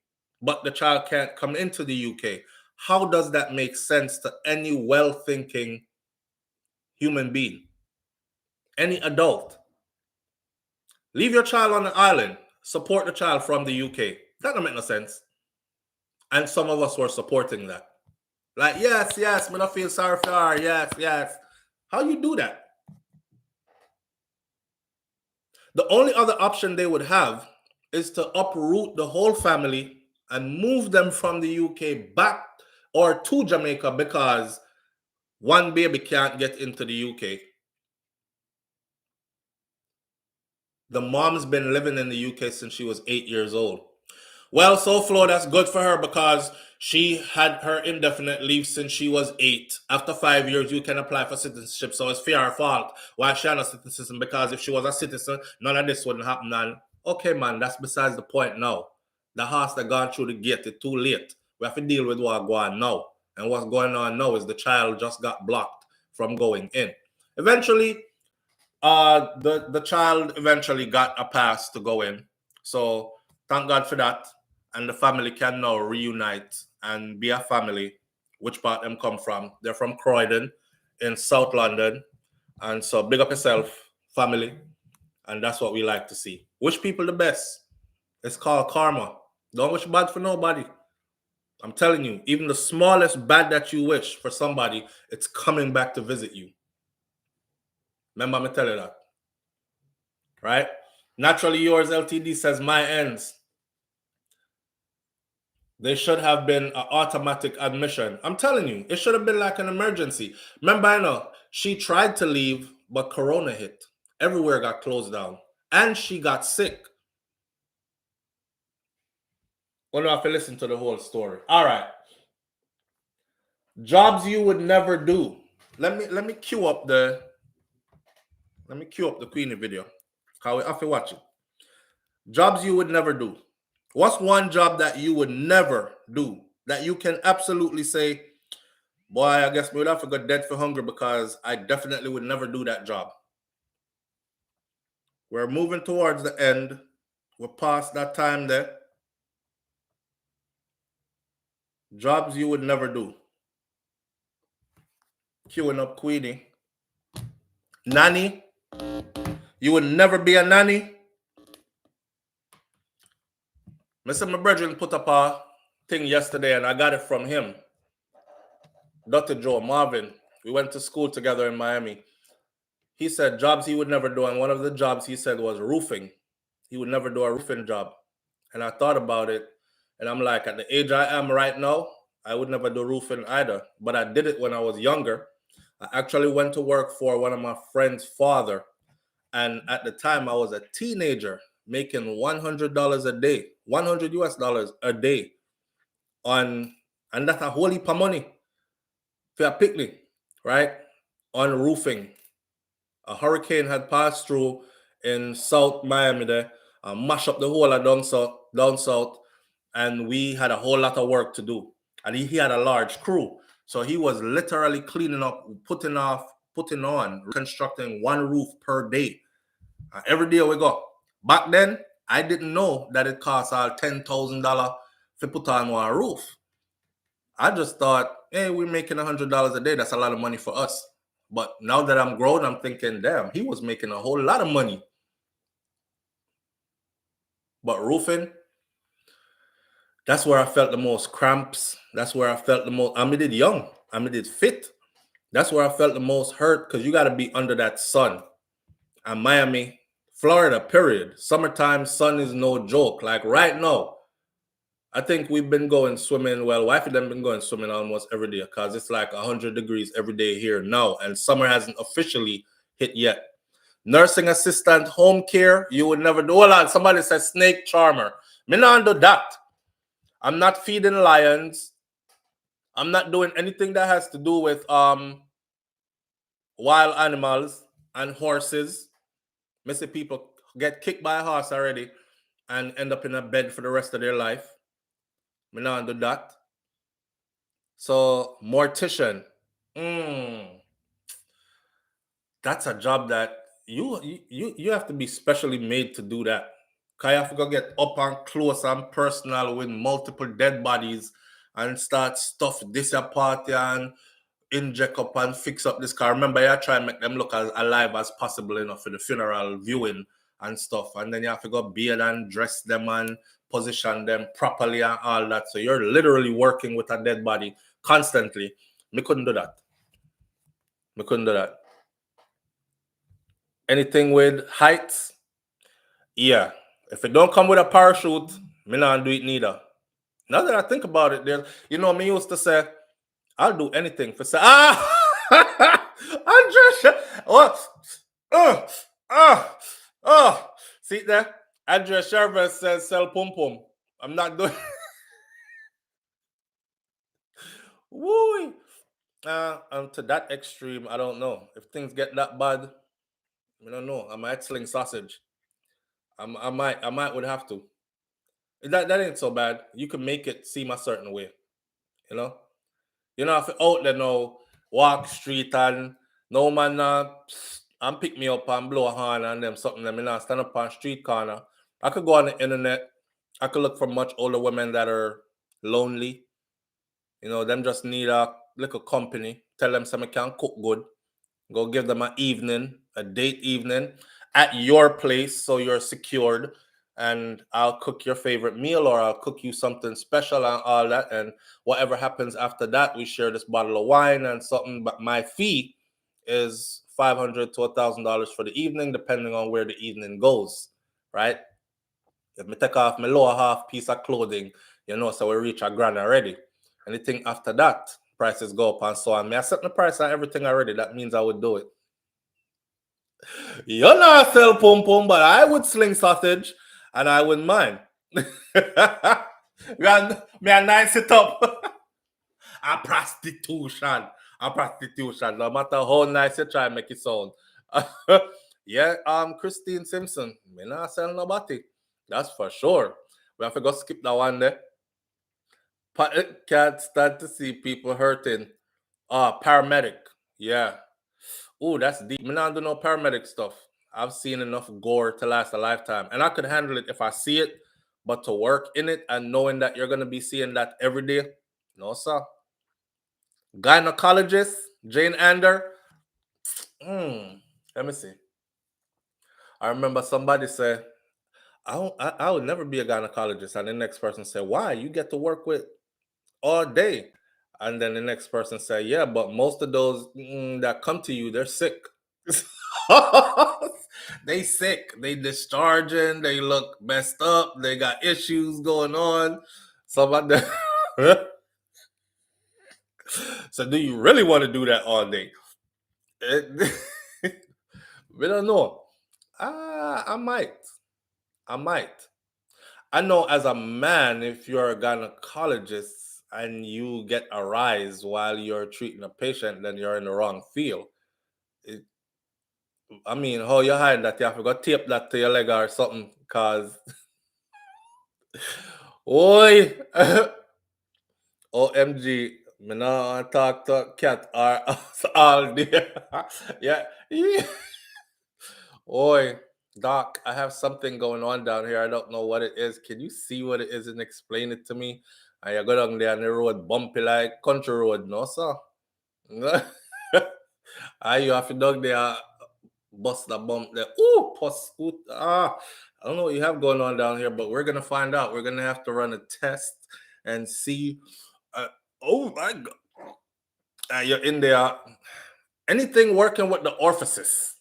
but the child can't come into the UK? How does that make sense to any well-thinking human being? Any adult? Leave your child on the island. Support the child from the UK. That don't make no sense. And some of us were supporting that. Like, yes, me not feel sorry for her. Yes. How you do that? The only other option they would have is to uproot the whole family and move them from the UK back or to Jamaica because one baby can't get into the UK. The mom's been living in the UK since she was 8 years old. Well, SouFLo, that's good for her because she had her indefinite leave since she was 8. After 5 years, you can apply for citizenship. So it's fair fault why she not a citizen, because if she was a citizen, none of this wouldn't happen. And okay, man, that's besides the point now. The horse that gone through the gate, it's too late. We have to deal with what's going on now. And what's going on now is the child just got blocked from going in. Eventually, the child eventually got a pass to go in. So thank God for that. And the family can now reunite and be a family. Which part them come from? They're from Croydon in South London. And so big up yourself, family. And that's what we like to see. Wish people the best. It's called karma. Don't wish bad for nobody. I'm telling you, even the smallest bad that you wish for somebody, it's coming back to visit you. Remember, I'm going to tell you that. Right? Naturally Yours LTD says, my ends. They should have been an automatic admission. I'm telling you, it should have been like an emergency. Remember, I know, she tried to leave, but Corona hit. Everywhere got closed down. And she got sick. Well, no, I have to listen to the whole story. All right. Jobs you would never do. Let me cue up the Queenie video. How we have to watch it. Jobs you would never do. What's one job that you would never do that you can absolutely say, boy, I guess we would have to go dead for hunger because I definitely would never do that job? We're moving towards the end. We're past that time there. Jobs you would never do. Queuing up Queenie. Nanny. You would never be a nanny. Mr. My brethren put up a thing yesterday and I got it from him. Dr. Joe Marvin. We went to school together in Miami. He said jobs he would never do. And one of the jobs he said was roofing. He would never do a roofing job. And I thought about it. And I'm like, at the age I am right now, I would never do roofing either. But I did it when I was younger. I actually went to work for one of my friend's father. And at the time, I was a teenager making $100 a day, $100 US a day and that's a whole heap of money for a picnic, right? On roofing. A hurricane had passed through in South Miami there, mash up the whole of down south, and we had a whole lot of work to do. And he had a large crew. So he was literally cleaning up, putting on, reconstructing one roof per day. Every day we go. Back then, I didn't know that it cost all $10,000 to put on one roof. I just thought, hey, we're making $100 a day. That's a lot of money for us. But now that I'm grown, I'm thinking, damn, he was making a whole lot of money. But roofing, that's where I felt the most cramps. That's where I felt the most, I did young. I did fit. That's where I felt the most hurt because you got to be under that sun. And Miami, Florida, period. Summertime sun is no joke. Like right now, I think we've been going swimming. Well, wife and them been going swimming almost every day because it's like 100 degrees every day here now. And summer hasn't officially hit yet. Nursing assistant, home care, you would never do. Hold on, somebody said snake charmer. Me not do that. I'm not feeding lions. I'm not doing anything that has to do with wild animals and horses. Me see people get kicked by a horse already and end up in a bed for the rest of their life. Me not do that. So mortician, that's a job that you have to be specially made to do that. Cause you have to go get up and close and personal with multiple dead bodies and start stuff this party and inject up and fix up this car. Remember, you try and make them look as alive as possible, for the funeral viewing and stuff. And then you have to go beard and dress them and position them properly and all that. So you're literally working with a dead body constantly. Me couldn't do that. Anything with heights, yeah. If it don't come with a parachute, me not do it neither. Now that I think about it, me used to say, I'll do anything for say, see there? Andrea Shervers says sell pum pum. I'm not doing woo. And to that extreme, I don't know. If things get that bad, I don't know. I might sling sausage. I might would have to. That ain't so bad. You can make it seem a certain way, you know. You know, if you're out there now, walk street and no man and pick me up and blow a horn and them something. I mean, I stand up on street corner. I could go on the internet. I could look for much older women that are lonely. Them just need a little company. Tell them something can cook good. Go give them an evening, a date evening at your place so you're secured. And I'll cook your favorite meal or I'll cook you something special and all that. And whatever happens after that, we share this bottle of wine and something. But my fee is $500 to $1,000 for the evening, depending on where the evening goes, right? If me take off my lower half piece of clothing, so we reach $1,000 already. Anything after that, prices go up and so on. I set the price on everything already. That means I would do it. You not sell pum pum, but I would sling sausage and I wouldn't mind. Me a nice it up. A prostitution. No matter how nice you try make it sound. Yeah, Christine Simpson. Me not sell nobody. That's for sure. We have to go skip that one there. Can't stand to see people hurting. Paramedic. Yeah. Oh, that's deep. Me not do no paramedic stuff. I've seen enough gore to last a lifetime. And I could handle it if I see it. But to work in it and knowing that you're going to be seeing that every day, no, sir. Gynecologist, Jane Ander. Let me see. I remember somebody said, I would never be a gynecologist. And the next person said, why? You get to work with all day. And then the next person said, yeah, but most of those that come to you, they're sick. They sick. They discharging. They look messed up. They got issues going on. Somebody. So do you really want to do that all day? We don't know. I might. I know as a man, if you're a gynecologist and you get a rise while you're treating a patient, then you're in the wrong field. How you hide that? You have to go tape that to your leg or something, cause oi, OMG, me not talk to cat or all day. Yeah. Oi, Doc, I have something going on down here. I don't know what it is. Can you see what it is and explain it to me? And you go down there on the road, bumpy like country road, no, sir. You have to dog there, bust the bump there. Ooh, pus, scoot. I don't know what you have going on down here, but we're gonna find out. We're gonna have to run a test and see. Uh, oh my God, you're in there. Anything working with the orifices,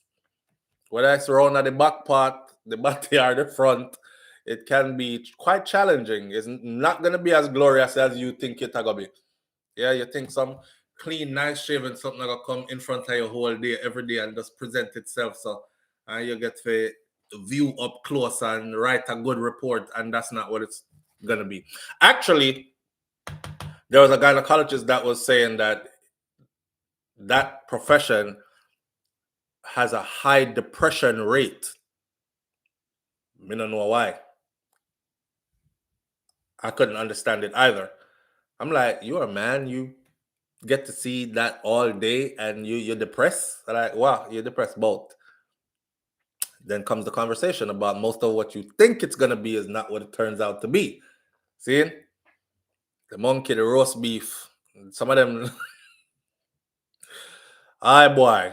whether it's around at the back part, the body or the front, it can be quite challenging. It's not gonna be as glorious as you think it's gonna be. Yeah, you think some clean, nice shaven something gonna come in front of you whole day, every day, and just present itself. So, and you get to view up close and write a good report, and that's not what it's gonna be. Actually, there was a gynecologist that was saying that that profession has a high depression rate. I don't know why. I couldn't understand it either. I'm like, you're a man, you get to see that all day and you're depressed. Like, wow, you're depressed both. Then comes the conversation about most of what you think it's gonna be is not what it turns out to be. See? The monkey, the roast beef, some of them. Aye boy.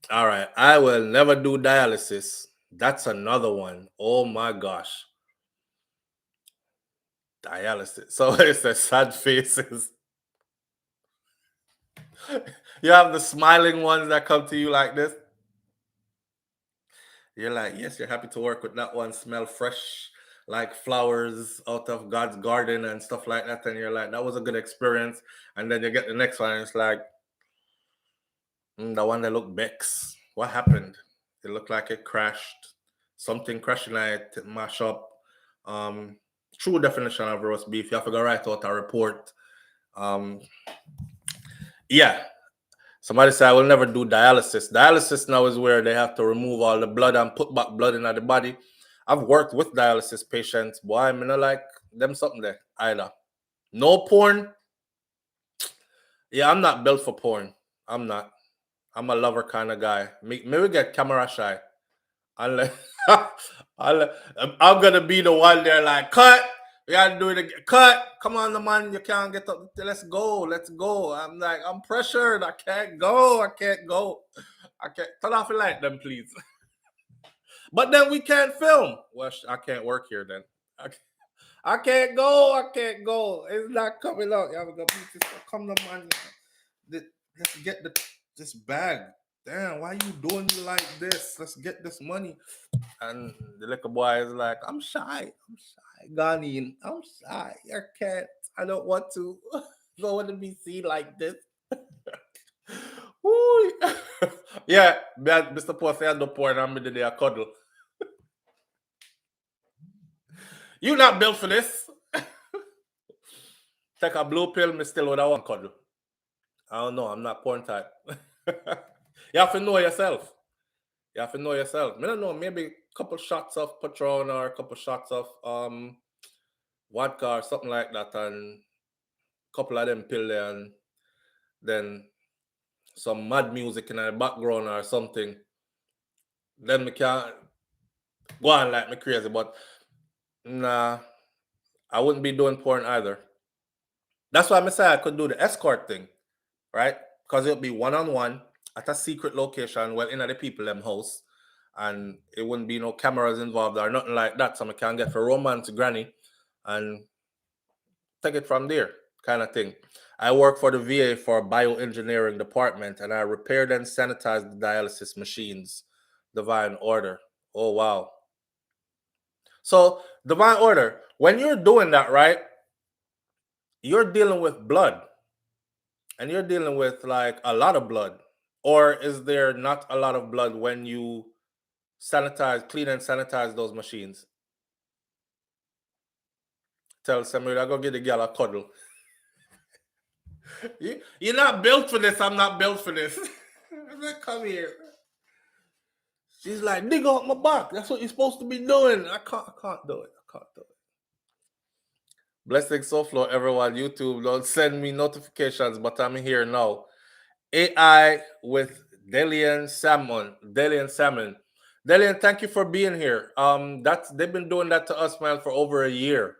All right. I will never do dialysis. That's another one. Oh my gosh. Dialysis. So it's the sad faces. You have the smiling ones that come to you like this. You're like, yes, you're happy to work with that one. Smell fresh like flowers out of God's garden and stuff like that. And you're like, that was a good experience. And then you get the next one, and it's like, the one that looked Bex. What happened? It looked like it crashed. Something crashed and it mash up. True definition of roast beef. You have to go write out a report. Yeah. Somebody said I will never do dialysis. Dialysis now is where they have to remove all the blood and put back blood in the body. I've worked with dialysis patients. Boy, I mean, I like them something there either. No porn. Yeah, I'm not built for porn. I'm not. I'm a lover kind of guy. Maybe get camera shy. Unless, I'm gonna be the one there like, cut. We gotta do it again. Cut. Come on, the man. You can't get up. Let's go. Let's go. I'm like, I'm pressured. I can't go. I can't go. I can't. Turn off the light, then, please. But then we can't film. Well, I can't work here then. I can't go. I can't go. It's not coming out. You have to go. Come on, man. Let's get this bag. Damn, why you doing me like this? Let's get this money. And the little boy is like, I'm shy. Ghanaian. I'm shy. I can't. I don't want to. Don't want to be seen like this. Woo. Yeah, Mr. Poor said no porn. I'm in the day a cuddle. You not built for this. Take a blue pill, me still would I want cuddle. I don't know. I'm not porn type. You have to know yourself. You have to know yourself. I don't know, maybe a couple shots of Patron or a couple shots of vodka or something like that, and a couple of them pill there, and then some mad music in the background or something. Then me can't go on like me crazy, but nah, I wouldn't be doing porn either. That's why I say I could do the escort thing, right? Because it'll be one-on-one at a secret location, well, in the people them house, and it wouldn't be no cameras involved or nothing like that, so I can get for romance granny and take it from there, kind of thing. I work for the VA for bioengineering department, and I repaired and sanitized the dialysis machines. Divine order. Oh wow. So divine order, when you're doing that, right, you're dealing with blood, and you're dealing with like a lot of blood. Or is there not a lot of blood when you clean and sanitize those machines? Tell somebody, I go get the girl a cuddle. You're not built for this. I'm not built for this. Come here. She's like, dig up my back. That's what you're supposed to be doing. I can't do it. Blessing SouFLo, everyone. YouTube, don't send me notifications, but I'm here now. AI with Delian Salmon. Delian, thank you for being here. They've been doing that to us, man, for over a year.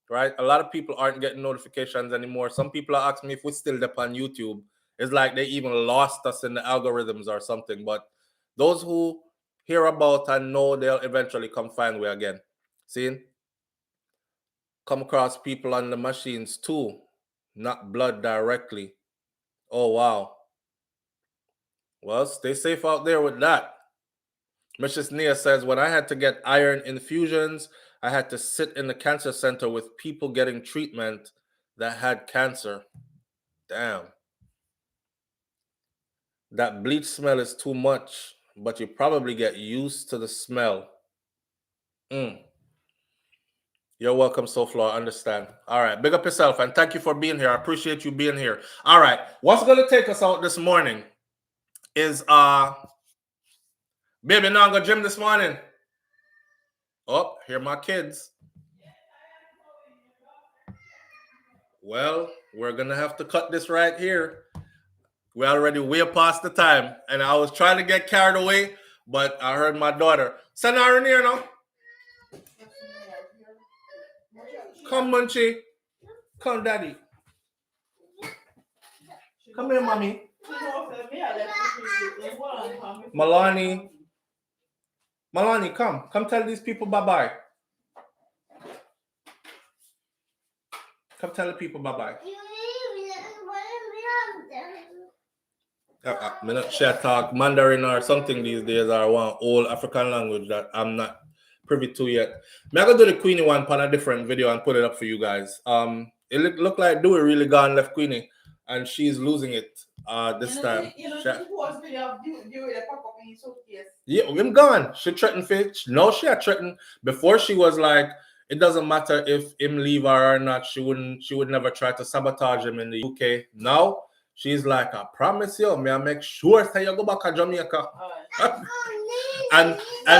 Right? A lot of people aren't getting notifications anymore. Some people are asking me if we're still up on YouTube. It's like they even lost us in the algorithms or something. But those who hear about and know, they'll eventually come find we again. See? Come across people on the machines too, not blood directly. Oh, wow. Well, stay safe out there with that. Mrs. Nia says, when I had to get iron infusions, I had to sit in the cancer center with people getting treatment that had cancer. Damn. That bleach smell is too much, but you probably get used to the smell. You're welcome, SouFLo. I understand. All right. Big up yourself, and thank you for being here. I appreciate you being here. All right. What's going to take us out this morning is, baby, now I'm going to gym this morning. Oh, here are my kids. Well, we're going to have to cut this right here. We're already way past the time, and I was trying to get carried away, but I heard my daughter. Send her in here now. Come, Munchie. Come, Daddy. Come here, Mommy. Malani. Malani, come. Come tell these people bye-bye. Come tell the people bye-bye. Me not share talk Mandarin or something these days, or one old African language that I'm not privy to yet. I'm gonna do the Queenie one on a different video and put it up for you guys. It look like Dewey really gone left Queenie, and she's losing it this time. Yeah, I'm gone. She threatened Fitch. No, she had threatened before. She was like, it doesn't matter if him leave her or not. She would never try to sabotage him in the UK. Now she's like, I promise you, may I make sure that you go back to Jamaica. and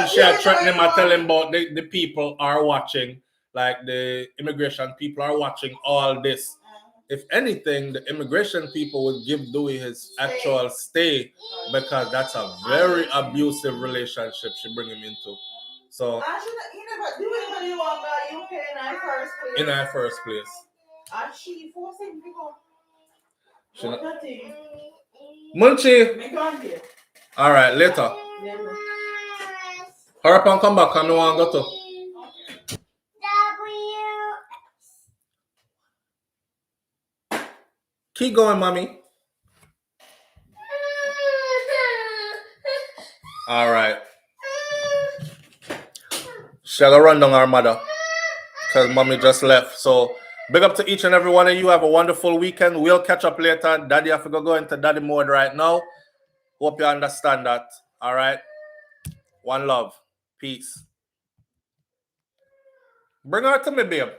she had threatened him. I tell him about the people are watching, like the immigration people are watching all this. If anything, the immigration people would give Dewey his actual stay, because that's a very abusive relationship she bring him into. So in our first place. She forcing people. Munchie. All right, later. Hurry up and come back. I know I want to go to. Keep going, Mommy. All right. Shall I run down our mother? Because Mommy just left. So big up to each and every one of you. Have a wonderful weekend. We'll catch up later. Daddy have to go into daddy mode right now. Hope you understand that. All right. One love. Peace. Bring her to me, babe.